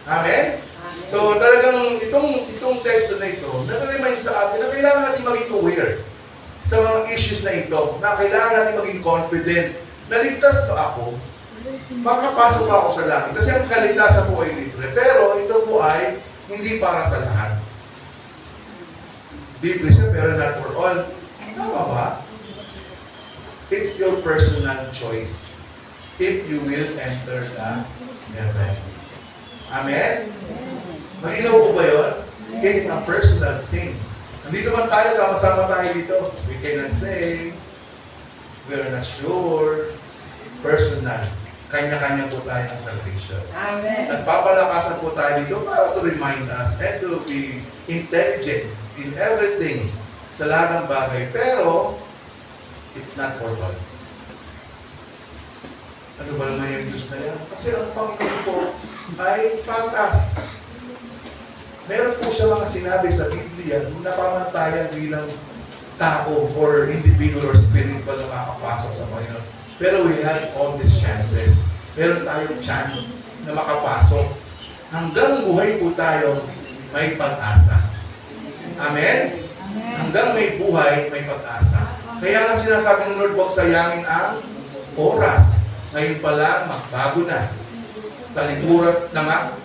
Amen. So, talagang itong text na ito, nag-remind sa atin na kailangan natin maging aware sa mga issues na ito, na kailangan natin maging confident na ligtas pa ako, makapasok pa ako sa langit. Kasi ang kaligtasan po ay libre. Pero ito po ay hindi para sa lahat. Libre siya pero not for all. Tama ba? It's your personal choice if you will enter the heaven. Amen? Malinaw po ba yun? It's a personal thing. Nandito man tayo, sama-sama tayo dito. We cannot say, we are not sure, personal. Kanya-kanya po tayo ng salvation. Amen. Nagpapalakasan po tayo dito para to remind us and to be intelligent in everything sa lahat ng bagay. Pero, it's not for all. Ano ba naman yung Diyos na yan? Kasi ang Panginoon po ay patas. Meron po siya mga sinabi sa Biblia na pamantayan bilang tao or individual or spiritual na makapasok sa Panginoon. Pero we have all these chances. Meron tayong chance na makapasok. Hanggang buhay po tayo, may pag-asa. Amen? Hanggang may buhay, may pag-asa. Kaya lang sinasabi ng Lord, huwag sayangin ang oras. Ngayon pa lang, magbago na. Talikuran na nga,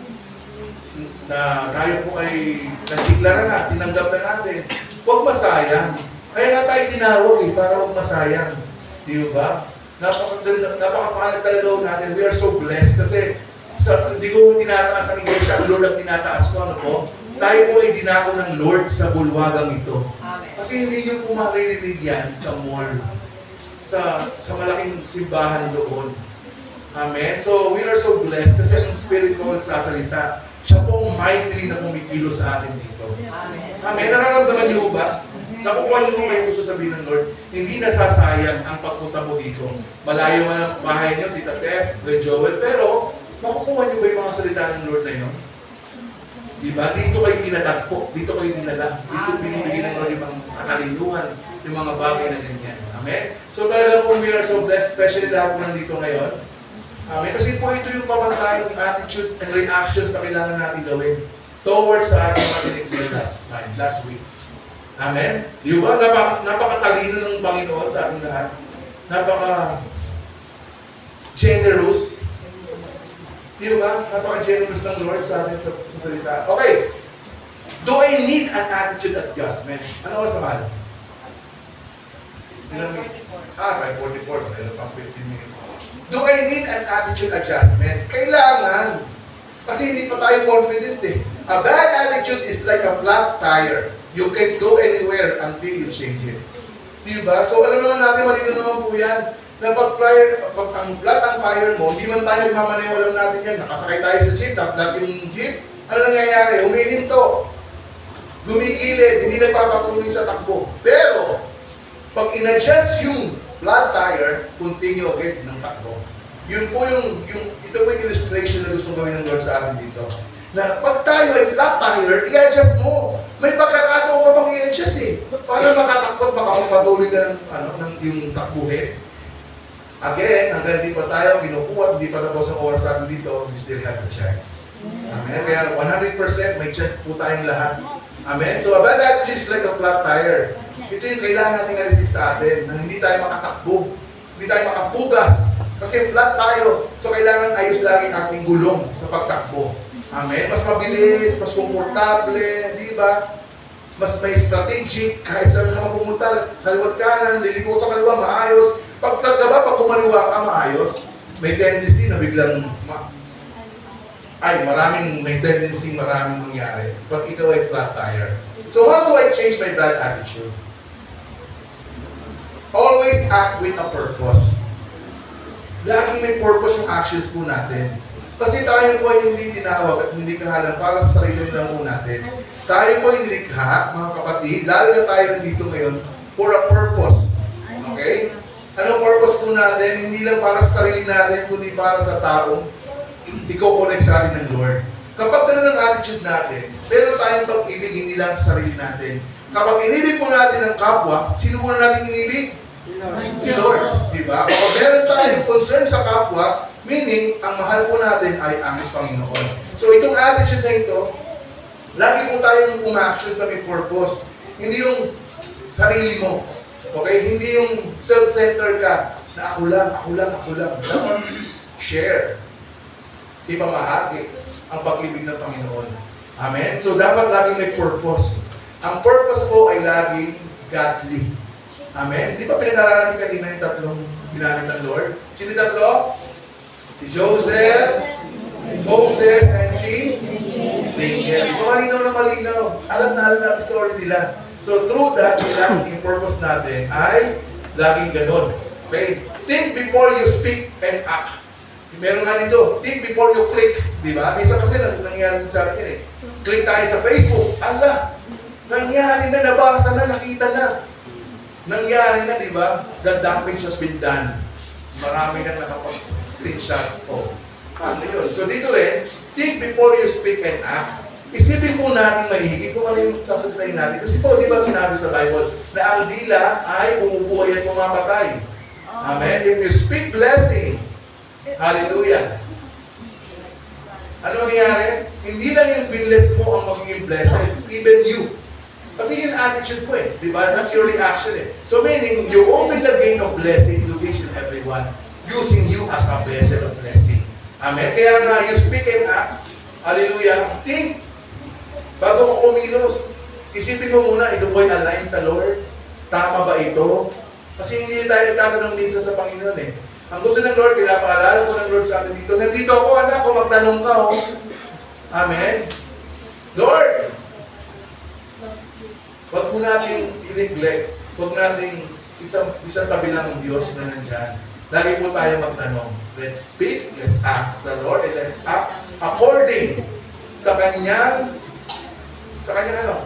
na tayo po ay nagdeklara na, tinanggap na natin. Huwag masayang. Kaya nga tayo tinawag para huwag masayang. Di ba? Napakapangat talaga natin. We are so blessed kasi hindi ko tinataas ang iglesia, ang Lord ang tinataas ko. Ano po? Tayo po ay dinako ng Lord sa bulwagang ito. Kasi hindi nyo po maririnig yan sa mall, sa malaking simbahan doon. Amen? So, we are so blessed kasi ang Spirit ko nagsasalita. Siya pong mightily na pumipilo sa atin dito. Amen? Nararamdaman niyo ba? Nakukuha niyo ba yung gusto sabihin ng Lord? Hindi nasasayang ang pagpunta mo dito. Malayo man ang bahay niyo, Tita Tess, Kuya Joel, pero nakukuha niyo ba yung mga salita ng Lord na yun? Diba? Dito kayo tinatagpo, dito kayo dinala. Dito binibigyan ng Lord yung mga katalinuhan, yung mga bagay na ganyan. Amen? So talaga po we are so blessed, especially lahat po nandito ngayon. Amen? Kasi po ito yung pamantayang attitude and reactions na kailangan natin gawin towards sa ating matinig last week. Amen? Di ba? Napakatalino ng Panginoon sa ating lahat. Napaka-generous. Di ba? Napaka-generous ng Lord sa atin sa salita. Okay. Do I need an attitude adjustment? Ano oras naman? 5:44. Mayroon pang 15 minutes. Do I need an attitude adjustment? Kailangan. Kasi hindi pa tayo confident eh. A bad attitude is like a flat tire. You can't go anywhere until you change it. Diba? So alam naman natin, malino naman po yan, na pag ang flat ang tire mo, hindi man tayo nagmamaneho, alam natin yan. Nakasakay tayo sa jeep, na-flat yung jeep. Ano nangyayari? Humihinto. Gumigilid, hindi nagpapatuloy sa takbo. Pero, pag in-adjust yung flat tire, continue agad ng takbo. Yun po ito po yung illustration na gusto gawin ng Lord sa atin dito. Na pag tayo ay flat tire, i-adjust mo. May pagkakataon pa pang i-adjust eh. Para makatakbo, baka patuloy ka ng yung takbuhin. Again, hanggang di pa tayo kinukuha, hindi pa tapos ang oras natin dito, we still have the chance. Amen? Kaya 100% may chance po tayong lahat. Amen? So a bad attitude is like a flat tire. Ito yung kailangan natin alisin sa atin, na hindi tayo makatakbo, hindi tayo makapugas. Kasi flat tayo. So kailangan ayos lagi ang ating gulong sa pagtakbo. Amen? Mas mabilis, mas komportable, di ba? Mas may strategic, kahit saan ka mapumunta, kaliwat kanan, liliko sa kaliwa, maayos. Pag flat ka ba, pag kumaliwa ka, maayos. May tendency na biglang, maraming mangyari. Pag ikaw ay flat tire. So how do I change my bad attitude? Always act with a purpose. Lagi may purpose yung actions po natin. Kasi tayo po ay hindi tinawag at hindi kahalang para sa sarili lang po natin. Tayo po ay nilikha, mga kapatid, lalo na tayo nandito ngayon, for a purpose. Okay? Anong purpose po natin? Hindi lang para sa sarili natin, kundi para sa taong i-connect sa atin ng Lord. Kapag ganun ang attitude natin, meron tayong pag-ibig hindi lang sa sarili natin. Kapag inibig po natin ang kapwa, sino muna natin inibig? Si Lord. Diba? Kapag meron tayong concern sa kapwa, meaning, ang mahal po natin ay ang Panginoon. So itong attitude na ito, lagi po tayong umaction sa may purpose. Hindi yung sarili mo. Okay? Hindi yung self-centered ka na ako lang. Dapat share. Ipamahagi ang pag-ibig ng Panginoon. Amen? So dapat lagi may purpose. Ang purpose po ay lagi godly. Amen? Di ba pinag-aralan natin kanina yung tatlong ginamit ng Lord? Sino yung tatlo? Si Joseph, Moses, and si Daniel. Ito malinaw na malinaw. Alam natin story nila. So through that, kailangan yung purpose natin ay laging ganon. Okay? Think before you speak and act. Meron nga nito, think before you click. Di ba? Isa kasi nangyari sa akin eh. Click tayo sa Facebook. Ala! Nangyari na, nabasa na, nakita na. Nangyari na, di ba? The damage has been done. Marami nang nakapag-screenshot. Oh, paano yun? So dito rin, think before you speak and act. Isipin po natin mahigit kung ano yung sasabihin natin. Kasi po, di ba sinabi sa Bible na ang dila ay bumubuhay at pumapatay. Amen? If you speak blessing, hallelujah. Ano mangyayari? Hindi lang yung binless mo ang magiging blessed, even you. Kasi yung attitude mo eh, di ba? That's your reaction eh. So meaning, you open the gate of blessing to each and everyone, using you as a vessel of blessing. Amen? Kaya nga, you speak and act, hallelujah, think, bago ko kumilos, isipin mo muna, ito po'y align sa Lord? Tama ba ito? Kasi hindi tayo nagtatanong minsan sa Panginoon eh. Ang gusto ng Lord, pinapaalala ko ng Lord sa atin dito, nandito ako anak, kung magtanong ka oh. Amen? Lord, huwag mo natin i-neglect, huwag natin isang tabi lang ang Diyos na nandyan. Lagi po tayo magtanong, let's speak, let's act sa Lord, and let's act according sa kanyang ano?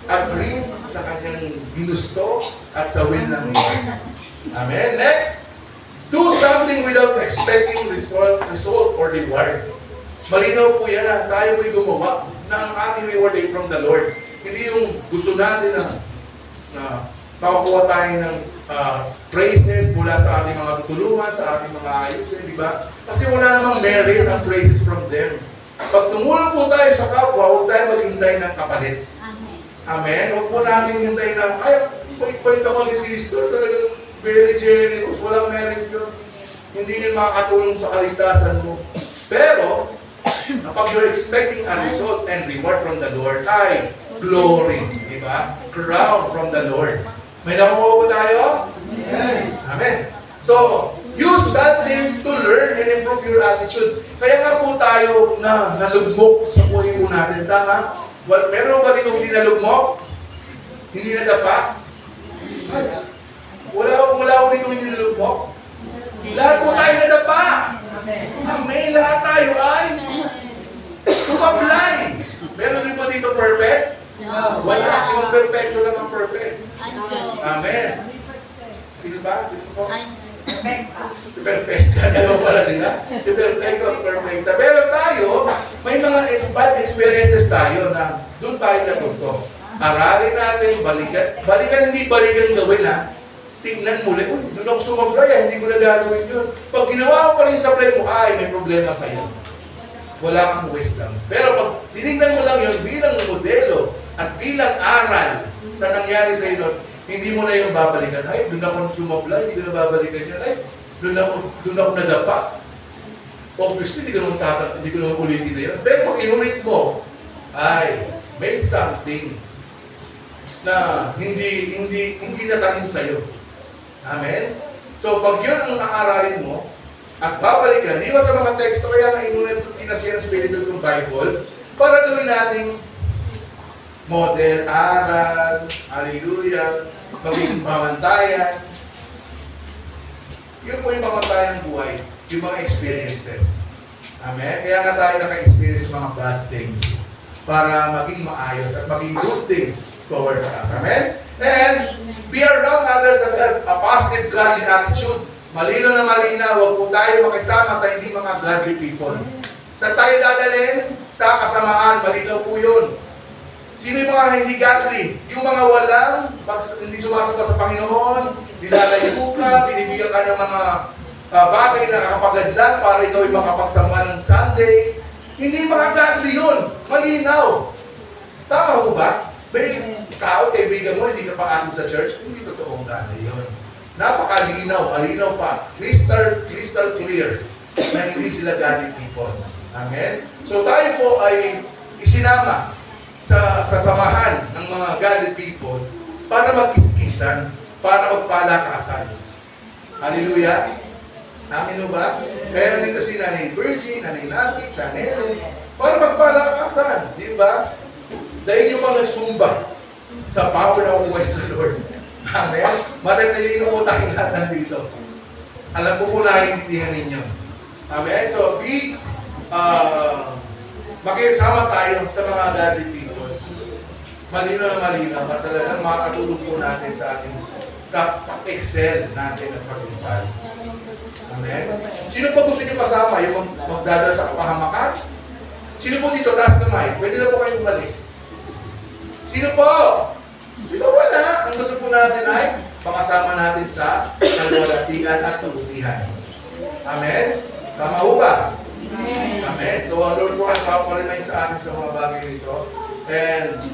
Agree sa kanyang ginusto at sa will ng Lord. Amen? Next, do something without expecting result or reward. Malinaw po yan na tayo po'y gumawa na ang ating reward ay from the Lord. Hindi yung gusto natin na makakuha tayo ng praises mula sa ating mga tutulungan, sa ating mga ayusin, di ba? Kasi wala namang merit ang praises from them. Pag tumulong po tayo sa kapwa, huwag tayo maghintay ng kapalit. Amen. Amen? Huwag po natin hintay na, ay, pait-pait naman ni sister, talagang very generous, walang merit yun. Hindi yun makakatulong sa kaligtasan mo. Pero, kapag you're expecting a result and reward from the Lord, ay, glory, di ba? Crown from the Lord. May nakuha po tayo? Amen. Amen. So, use bad things to learn and improve your attitude. Kaya nga po tayo na nalugmok sa buhay po natin. Tama? Well, meron ba dito hindi nalugmok? Hindi nadapa? Ay, wala ko dito hindi nalugmok. Lahat po tayo nadapa. Amen. Lahat tayo ay sumablay. Meron rin ba dito perfect? No. Wala. Sino perfecto lang ang perfect? Amen. Sino ba? Sino po? Si Perfecta. Dalawa pala sila. Si Perfecto at Perfecta. Pero tayo, may mga bad experiences tayo na doon tayo natuto. Aralin natin, balikan. Balikan, hindi balikan gawin ha. Tingnan muli, uy, doon ako sumablay, hindi ko na gagawin yun. Pag ginawa ko pa rin sa play mo, ay, may problema sa'yo. Wala kang wisdom. Pero pag tinignan mo lang yun bilang modelo at bilang aral sa nangyari sa iyo, hindi mo na yung babalikan. Ay, doon ako sumablay, hindi ko na babalikan yan. Ay, doon ako nadapa. Obviously, hindi ko naman ulitin na yun. Pero pag inulit mo, ay, may something na hindi natanim sa'yo. Amen? So, pag yun ang naaralin mo, at babalikan, di ba sa mga teksto, kaya nga inulit pinasiya ng Espiritu itong Bible, para gawin nating model, aral, hallelujah, maging pamantayan. Yun po yung pamantayan ng buhay, yung mga experiences. Amen? Kaya nga tayo naka-experience sa mga bad things para maging maayos at maging good things toward us. Amen? And Be around others that have a positive, godly attitude. Malino na malinaw, huwag po tayo makisama sa hindi mga godly people. Sa tayo dadalhin? Sa kasamaan, malinaw po yun. Sino yung mga hindi godly? Yung mga walang, hindi sumasamba sa Panginoon, nilalayo ka, binibigyan ka ng mga bagay na kakapagadlan para ikaw ay makapagsamba ng Sunday. Hindi mga godly yun. Malinaw. Tama ho ba? May tao, kaibigan mo, hindi ka pa atin sa church, hindi totoong godly yun. Napakalinaw, malinaw pa. Crystal clear na hindi sila godly people. Amen? So tayo po ay isinama sa samahan ng mga godly people para magkiskisan, para magpalakasan. Hallelujah? Amin o ba? Kaya nandito si Nanay Virgie, Nanay Nati, Chanel, para magpalakasan. Di ba? Dahil nyo pang nagsumba sa power na umuwi sa Lord. Amen? Matatayuin po tayong lahat nandito. Alam ko po naiintindihan ninyo. Amen? So, makisama tayo sa mga godly people. Malinaw na malinaw at talagang makakatulong po natin sa pag-excel natin at paglipad. Amen? Sino po gusto nyo kasama? Yung magdadala sa kapahamakan? Sino po dito? Taas kamay. Pwede na po kayong umalis. Sino po? Di ba wala? Ang gusto po natin ay makasama natin sa kalwalatian at kabutihan. Amen? Tama ho ba? Amen. So, ang Lord po ang paparemind sa atin sa mga bagay nito. And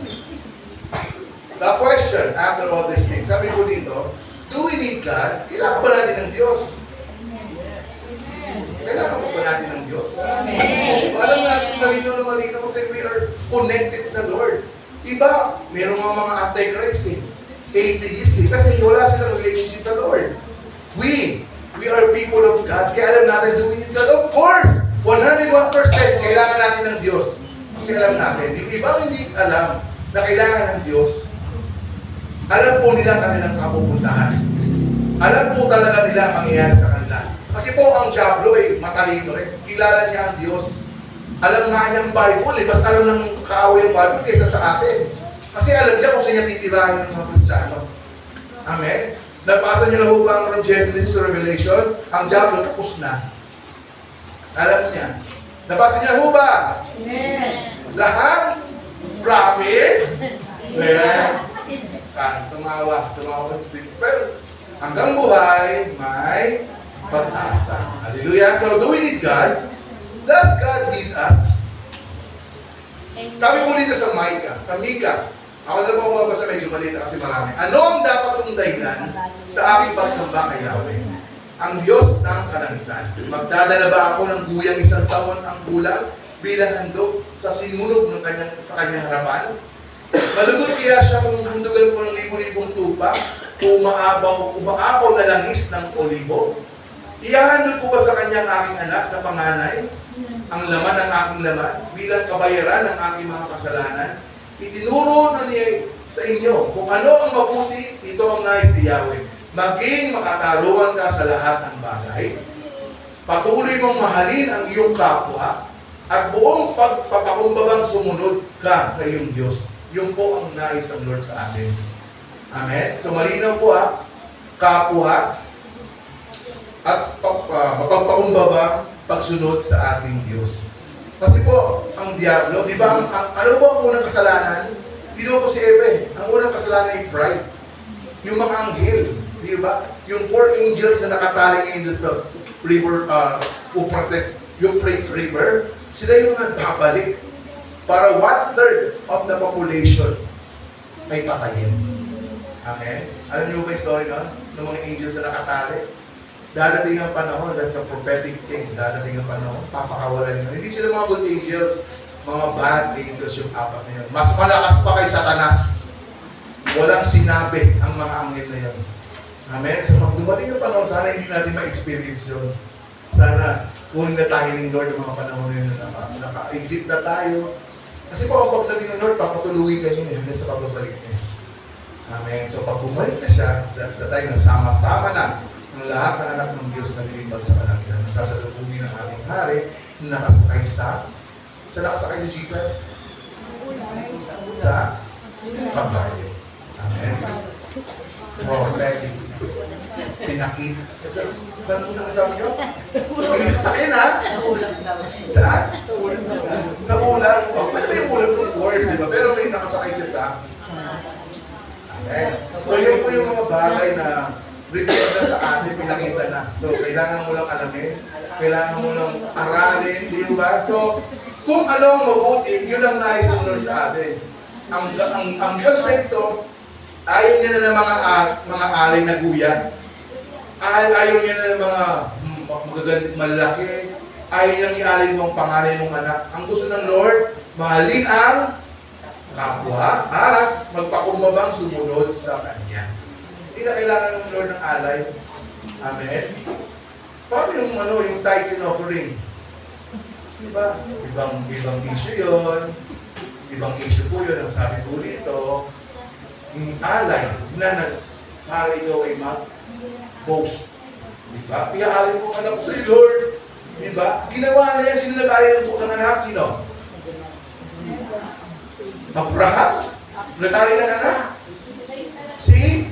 the question, after all these things, sabi po dito, do we need God? Kailangan ba natin ng Diyos? Kailangan ba natin ng Diyos? Amen. Alam natin malino na malino kasi we are connected sa Lord. Iba, mayroong mga anti-Christ atheist kasi wala silang relationship sa Lord. We are people of God. Kaya alam natin, do we need God? Of course! 101% kailangan natin ng Diyos. Kasi alam natin, yung ibang hindi alam na kailangan ng Diyos, alam po nila kanilang kapupuntahan. Alam po talaga nila ang mangyayari sa kanila. Kasi po ang Diablo ay matalino rin. Kilala niya ang Diyos. Alam nga niya ang Bible eh. Basta alam ng kaaway yung Bible kaysa sa atin. Kasi alam niya kung saan niya titirahin ng mga Kristiyano. Amen? Nabasa niyo na ho ba ang from Genesis to Revelation? Ang Diablo tapos na. Alam niya. Nabasa niyo na ho ba? Amen. Lahat? Promise? Yeah. Tumawa. Pero hanggang buhay, may pag-asa. Hallelujah. So, do we need God? Does God need us? Sabi po dito sa Mika, ako na po mabasa medyo malita kasi marami. Ano ang dapat kong dahilan sa aking pagsamba kay Yahweh? Ang Diyos ng kalangitan. Magdadala ba ako ng guyang 1 taon ang kulang bilang handog sa sinulog ng sa kanyang harapan? Malugod kaya siya kung handugan ko ng libo-libong tupa, umaabaw na langis ng olibo? Ihahandog ko ba sa kanyang aking anak na panganay? Ang laman ng aking laman bilang kabayaran ng aking mga kasalanan? Itinuro na niya sa inyo kung ano ang mabuti, ito ang nais ni Yahweh. Maging makataruan ka sa lahat ng bagay. Patuloy mong mahalin ang iyong kapwa at buong pagpapakumbabang sumunod ka sa iyong Diyos. Yun po ang nais ng Lord sa atin. Amen? So malinaw po kapwa at mapagpakumbabang pagsunod sa ating Diyos. Kasi po, ang Diablo, di ba, ano ba ang unang kasalanan? Ginawa po si Eve. Ang unang kasalanan ay pride. Yung mga anghel, di ba? Yung 4 angels na nakatali ngayon sa river, Euphrates River, sila yung mga babalik para 1/3 of the population ay patayin. Amen? Alam niyo ba yung story nun? Ng mga angels na nakatali? Dadating ang panahon, that's a prophetic thing. Dadating ang panahon, papakawalan nyo. Hindi sila mga good angels, mga bad angels yung 4 na yun. Mas malakas pa kay Satanas. Walang sinabi ang mga anghel na yun. Amen? So pag dumating ang panahon, sana hindi natin ma-experience yun. Sana kunin na tayo ng Lord ng mga panahon na yun na naka-iglip na tayo. Kasi po ang pagdating ng Lord, papatuloy ka yun hanggang sa pagbabalik niya. Amen? So pag bumalik na siya, that's the time na sama-sama na ang lahat ng anak ng Diyos na nilibad sa kalangitan. Nagsasalubungin ng ating hari na nakasakay sa nakasakay si Jesus? Sa kabayo. Amen. Protect. Pinakit. Saan mo nasabi nyo? Bilis sa akin, ha? Saan? Sa ulam. Oh, pwede ba yung ulam ng course, di ba? Pero may nakasakay siya sa... Okay. So, yun po yung mga bagay na revealed na sa atin, pinakita na. So, kailangan mo lang alamin, kailangan mo lang aralin, di ba? So, kung ano ang mabuti, yun ang nais ng Lord sa atin. Ang Diyos na ito, ayaw niya na ng mga alay na guya. Ayaw niya na ng mga magagandang malalaki. Ayaw niyang ialay mo ang pangalan ng anak. Ang gusto ng Lord, mahalin ang kapwa at magpakumbabang sumunod sa Kanya. Hindi na kailangan ng Lord ng alay. Amen? Paano yung tithes and offering? Diba? Ibang issue yun. Ibang issue po yun. Ang sabi po dito, yung alay na para ikaw ay mag-boast. Diba? Iaalay ko anak ko sa'yo, Lord. Diba? Ginawa na yan. Sino nag-alay ng anak? Sino? Abraham? Nag-alay ng anak? Si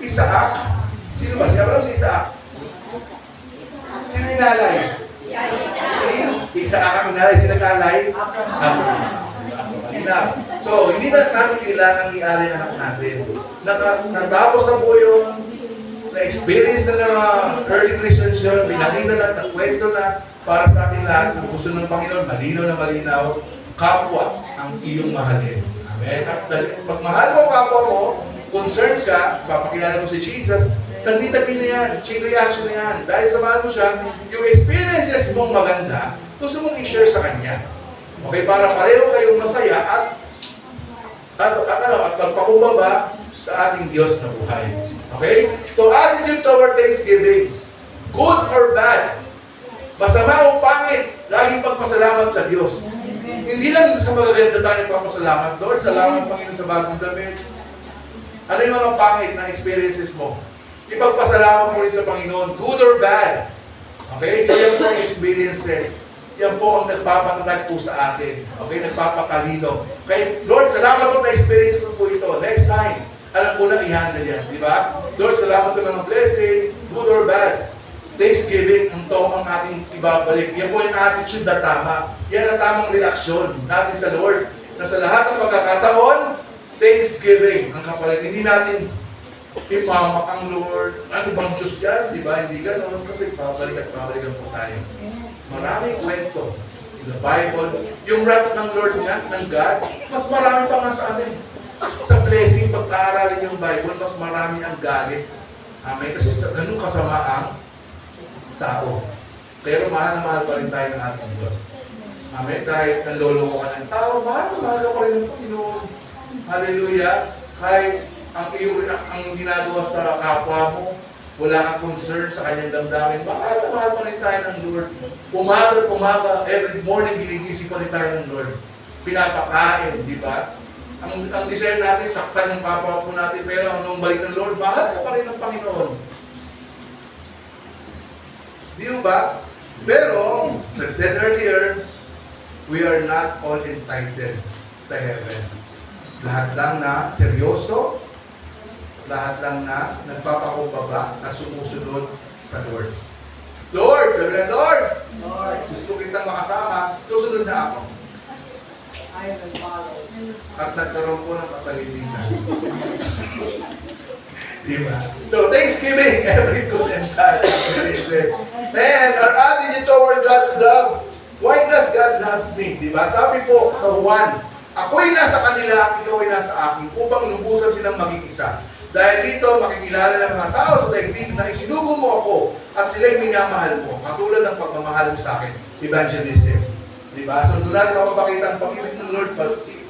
Isaac. Sino ba? Si Abraham, si Isaac? Sino yung nalay? Si Isaac ang nalay. Sino nag-alay? Abraham. So, hindi na natin kailangan i-alay anak natin. Natapos na po yung na-experience na ng early Christians yun, pinakita na, nakwento na para sa ating lahat ng gusto ng Panginoon, malinaw na malinaw, kapwa ang iyong mahalin. Amen? At pag mahal mo kapwa mo, concerned ka, papakilala mo si Jesus, tagli-tagli na yan, chain reaction na yan. Dahil sa mahal mo siya, yung experiences mong maganda, gusto mong i-share sa Kanya. Okay, para pareho kayong masaya at magpakumbaba sa ating Diyos na buhay. Okay? So, attitude toward Thanksgiving, good or bad, masama o pangit, laging pagpasalamat sa Diyos. Hindi lang sa magaganda tayo pagpasalamat. Lord, salamat Panginoon sa bagong damit. Ano yung mga pangit na experiences mo? Ipagpasalamat mo rin sa Panginoon, good or bad. Okay? So, yan po ang experiences. Yan po ang nagpapatatag po sa atin. Okay? Nagpapatalino. Okay? Lord, salamat po na experience ko po ito. Next time, alam ko na i-handle yan. Di ba? Lord, salamat sa mga blessing, good or bad. Thanksgiving, ang ating ibabalik. Yan po yung attitude na tama. Yan ang tamang reaksyon natin sa Lord. Na sa lahat ng pagkakataon, Thanksgiving ang kapalit. Hindi natin imamak ang Lord. Ano bang Diyos yan? Di ba? Hindi ganoon. Kasi babalik at babalikan po tayo. Maraming kwento in the Bible. Yung wrath ng Lord nga, ng God, mas marami pa nga sa amin. Sa blessing, pag-aaralin yung Bible, mas marami ang galit. Amen. Kasi ganun kasama ang tao. Pero mahal na mahal pa rin tayo ng ating Diyos. Amen. Kahit ang lolo ka ng tao, mahal ka pa rin ng Panginoon. Hallelujah. Kahit ang ginagawa sa kapwa mo, wala kang concern sa kanyang damdamin, mahal na mahal pa rin tayo ng Lord. Umaga, every morning, ginigising pa rin tayo ng Lord. Pinapakain, di ba? Ang desire natin, saktan ng kapwa po natin, pero nung balik ng Lord, mahal ka pa rin ng Panginoon. Di ba? Pero, as I said earlier, we are not all entitled sa heaven. Lahat lang na seryoso, lahat lang na nagpapakumbaba at sumusunod sa Lord. Lord, sabi na, Lord, gusto kitang makasama, susunod na ako. At nagkaroon po ng katahimikan. Diba? So, Thanksgiving, every good and bad experiences. And our attitude toward God's love, why does God loves me? Diba? Sabi po sa Juan, ako'y nasa kanila at ikaw ay nasa akin upang lubusan silang maging isa. Dahil dito, makikilala ng mga tao sa daigdig na isinugo mo ako at sila'y minamahal mo, katulad ng pagmamahal mo sa akin. Evangelism. Diba? So, doon natin mapapakita ang pag-ibig ng Lord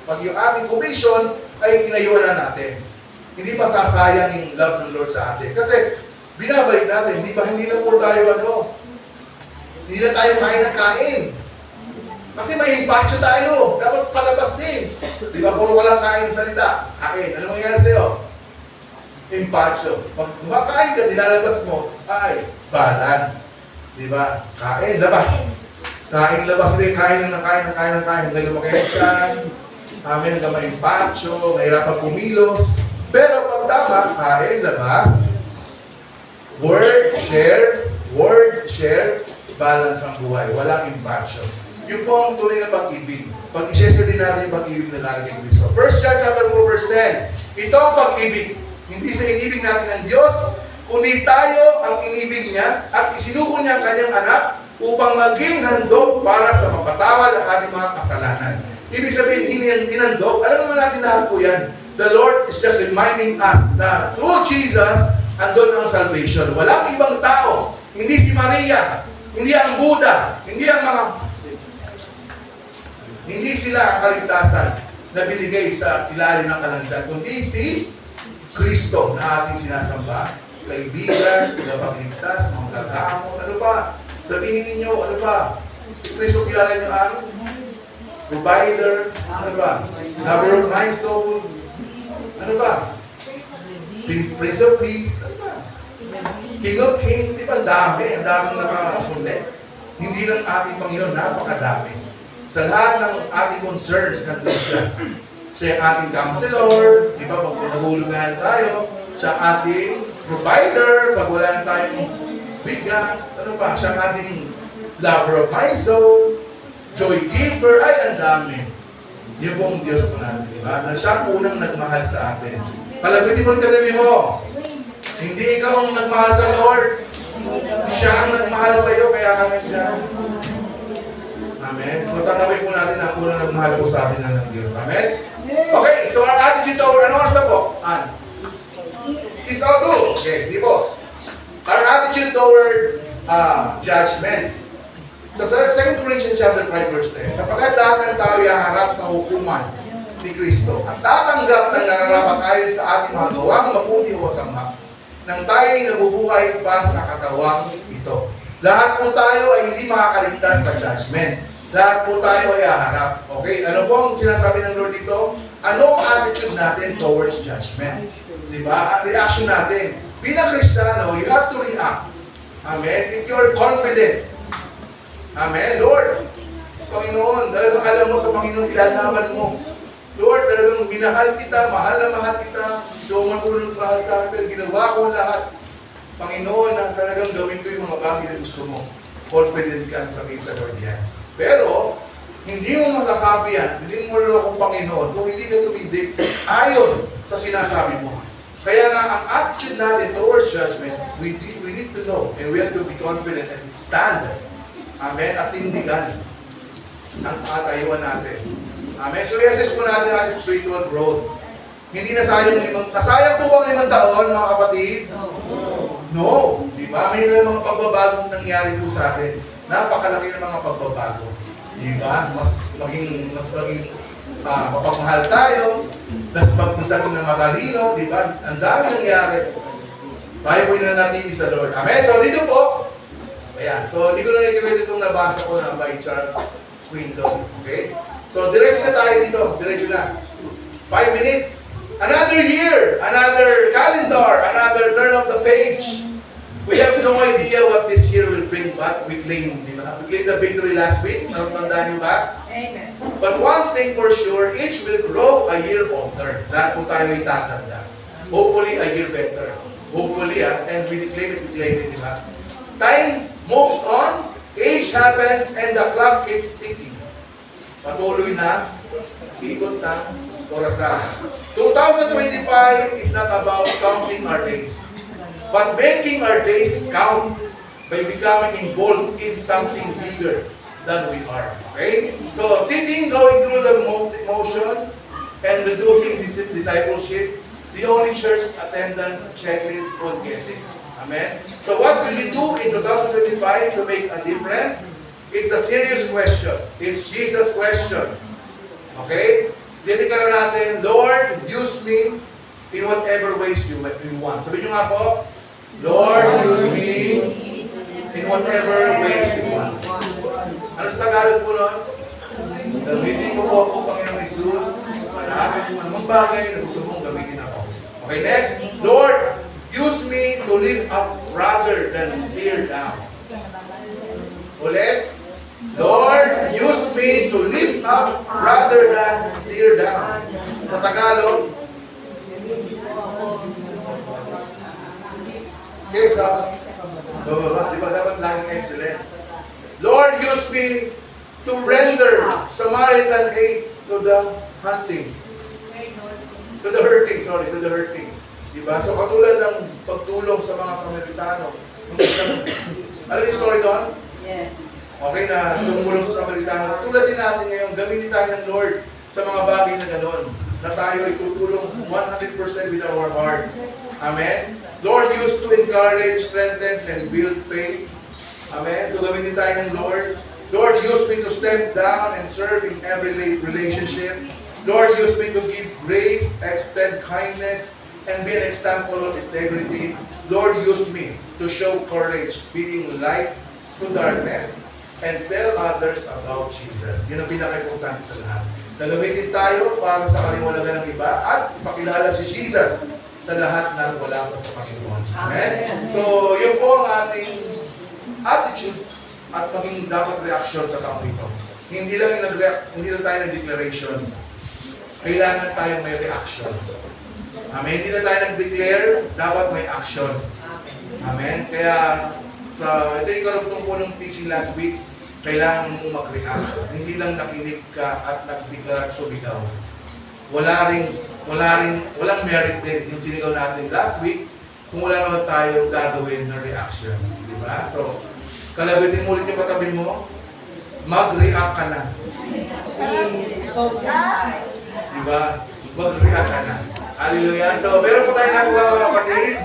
pag yung ating commission ay tinayuan na natin. Hindi pa sasayang yung love ng Lord sa atin. Kasi, binabalik natin, di ba? Hindi na po tayo, hindi na tayo kain ng kain. Kasi may impatyo tayo. Dapat palabas din. Di ba? Puro walang kain ng salita. Kain. Ano mangyayari sa'yo? Impatyo. Pag kumakain ka, nilalabas mo, ay, balance. Di ba? Kain, labas. Kain, labas rin. Kain ng kain. Hanggang lumaki ang tiyan. Hanggang may impatyo, mahirapan pumilos. Pero pag tama, kain, labas, word, share, balance ang buhay. Walang impassion. Yung po ang tunay na pag-ibig. Pag i-share din natin yung pag-ibig na galing kay Kristo. 1 John chapter 4 verse 10. Ito ang pag-ibig. Hindi sa inibig natin ng Diyos, kundi tayo ang inibig niya at isinuko niya ang kanyang anak upang maging handog para sa mapatawad ang ating mga kasalanan. Ibig sabihin, hinandog. Alam naman natin lahat po yan. The Lord is just reminding us na through Jesus, andun ang salvation. Walang ibang tao. Hindi si Maria. Hindi ang Buddha. Hindi sila ang kaligtasan na binigay sa ilalim ng kalangitan. Kundi si Kristo na ating sinasamba. Kaibigan, tagapagligtas, manggagamot, ano ba? Sabihin ninyo, ano ba? Si Kristo kilala nyo ano? Provider, ano ba? Lover of my soul, ano ba? Prince of Peace, ano ba? King of Kings, iba, ang daming nakapunde. Hindi lang ating Panginoon, napakadami. Sa lahat ng ating concerns, nandun siya. Siya ang ating counselor, di ba? Pag nahulugan tayo, siya ang ating provider, pag wala na tayong bigas, ano ba? Siya ang ating lover of my soul, joy giver, ay ang dami. Yun po ang Diyos po natin, di ba? Na siya ang unang nagmahal sa atin. Kalabitin mo ang katabi mo. Hindi ikaw ang nagmahal sa Lord. Siya ang nagmahal sa iyo, kaya ka nandiyan. Amen. So tanggapin po natin ang unang nagmahal po sa atin ng Diyos. Amen? Okay, so our attitude toward, ano oras na po? 6:02. Okay, sige po. Our attitude toward judgment. Sa 2 Corinthians chapter 5 verse 10, sapagkat lahat ng tao ay haharap sa hukuman ni Kristo at tatanggap ng nararapat ayon sa ating mga gawang mabuti o masama nang tayo'y nabubuhay pa sa katawang ito. Lahat po tayo ay hindi makakaligtas sa judgment. Lahat po tayo ay haharap. Okay? Ano po ang sinasabi ng Lord dito? Ano ang attitude natin towards judgment? Diba? Ang reaction natin. Bilang Kristiyano, you have to react. Amen? If you're confident. Amen? Lord, Panginoon, talagang alam mo sa Panginoon, ilalaban mo. Lord, talagang minahal kita, mahal na mahal kita. Hindi ako matulog mahal sa akin, pero ginawa ko lahat. Panginoon, na talagang gawin ko yung mga bagay na gusto mo. Confident ka na sabihin sa Lord yan. Pero, hindi mo masasabi yan, hindi mo lulokong Panginoon kung hindi ka tumindig ayon sa sinasabi mo. Kaya nga, ang attitude natin towards judgment, we need to know and we have to be confident and stand. Amen? At tindigan ang katayuan natin. Amen? So, i-assess po natin ang spiritual growth. Hindi nasayang po bang 5 taon, mga kapatid? No. Di ba? May mga pagbabagong nangyari po sa atin. Napakalaki ng mga pagbabago. Di ba? Mas maging mapagmahal tayo, mas maging na matalino, di ba? Ang dami nangyari. Tayo po na natin sa Lord. Amen? So, dito po, ayan. So, hindi ko na i-credit itong nabasa ko na by Charles Swindoll. Okay? So, diretso na tayo dito. Diretso na. 5 minutes. Another year, another calendar, another turn of the page. We have no idea what this year will bring, but we claim, di ba? We claimed the victory last week. Natandaan niyo ba? Amen. But one thing for sure, each will grow a year older. Lahat po tayo ay tatanda. Hopefully, a year better. Hopefully, and we claim it, di ba? Time moves on, age happens, and the clock keeps ticking. Patuloy na, ikot na, orasan. 2025 is not about counting our days, but making our days count by becoming involved in something bigger than we are. Okay? So, sitting, going through the motions, and reducing discipleship, the only church attendance checklist won't get it. Amen? So, what will you do in 2025 to make a difference? It's a serious question. It's Jesus' question. Okay? Dedikara natin, Lord, use me in whatever ways you want. Sabihin nyo nga po, Lord, use me in whatever ways you want. Ano sa Tagalog po nun? Gamitin mo po ako, Panginoong Jesus, sa lahat ng anumang bagay na gusto mong gamitin ako. Okay, next. Lord, use me to lift up rather than tear down. Ulit. Lord, use me to lift up rather than tear down. Sa Tagalog, kesa bababa. Di ba? Dapat laging excellent. Lord, use me to render Samaritan aid to the hurting. To the hurting. Diba? So katulad ng pagtulong sa mga Samaritano. Ano yung story doon? Yes. Okay na tumulong sa Samaritano. Tulad din natin ngayon, gamitin tayo ng Lord sa mga bagay na gano'n. Na tayo ay tutulong 100% with our heart. Amen? Lord, use to encourage, strengthen, and build faith. Amen? So gamitin tayo ng Lord. Lord, use me to step down and serve in every relationship. Lord, use me to give grace, extend kindness, and be an example of integrity. Lord, use me to show courage, being light to darkness, and tell others about Jesus. Yan ang pinaka-importante sa lahat. Nagamitin tayo para sa kaliwanagan ng iba at pakilala si Jesus sa lahat na wala pa sa Panginoon. Amen? So, yun po ang ating attitude at maging dapat reaction sa taong ito. Hindi lang tayo nag-declaration. Kailangan tayong may reaction. Amen? Hindi na tayo nag-declare, dapat may action. Amen? Kaya, ito yung karugtong po ng teaching last week, kailangan mong mag-react. Hindi lang nakinig ka at nag-declare at sumigaw. Walang merit din yung sinigaw natin last week kung wala naman tayong gagawin na reactions. Diba? So, kalabitin mo ulit yung katabi mo, mag-react ka na. Diba? Mag-react ka na. Hallelujah. So, meron po tayo nakuha mga kapatid.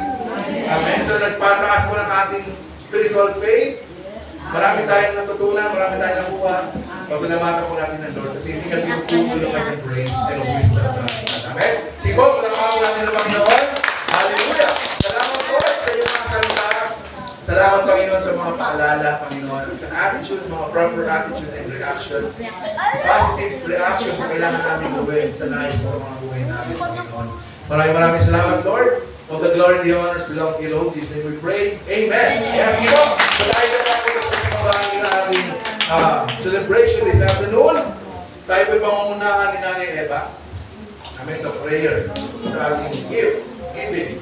Amen. So, nagpataas po ng ating spiritual faith. Marami tayong natutunan, marami tayong nakuha. Pasalamatan po natin ng Lord kasi hindi ka pinutulong ng kanyang grace and wisdom sa atin. Amen. Sige po, palakpakan natin ng Panginoon. Hallelujah. Salamat po sa iyong mga salita. Salamat, Panginoon, sa mga paalala, Panginoon, sa attitude, mga proper attitude and reactions. Positive reactions na kailangan namin gawin sa nais mo sa mga buhay namin, Panginoon. Maraming salamat, Lord. All the glory and the honors belong to you, Lord. In His name we pray. Amen. Yes, sige po. So dahil na tayo sa pagkabahagi na ating celebration this afternoon, tayo po'y pangungunahan ni Nanay Eva. Amen, sa prayer, sa ating giving.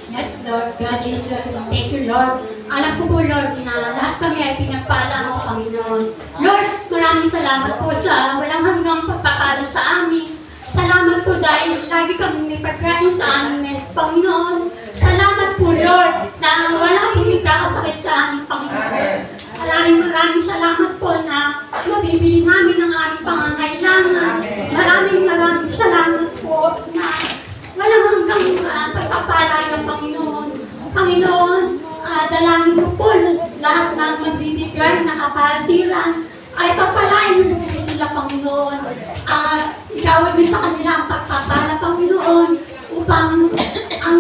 Yes, Lord, God Jesus, thank you, Lord. Alam ko po, Lord, na lahat kami ay pinagpala mo, Panginoon. Lord, maraming salamat po sa walang hanggang pagpapala sa amin. Salamat po dahil lagi kami may pagkain sa amin, Panginoon. Salamat po, Lord, na wala po nagkakasakit sa amin, Panginoon. Maraming salamat po na mabibili namin ang aming pangangailangan. Maraming salamat po na walang hanggang pagpapala ng Panginoon. Panginoon, dalangin mo po lahat ng magbibigay na kapatiran ay papalain mo nila sila, Panginoon. Igawad mo sa kanila ang pagpapala, Panginoon, upang ang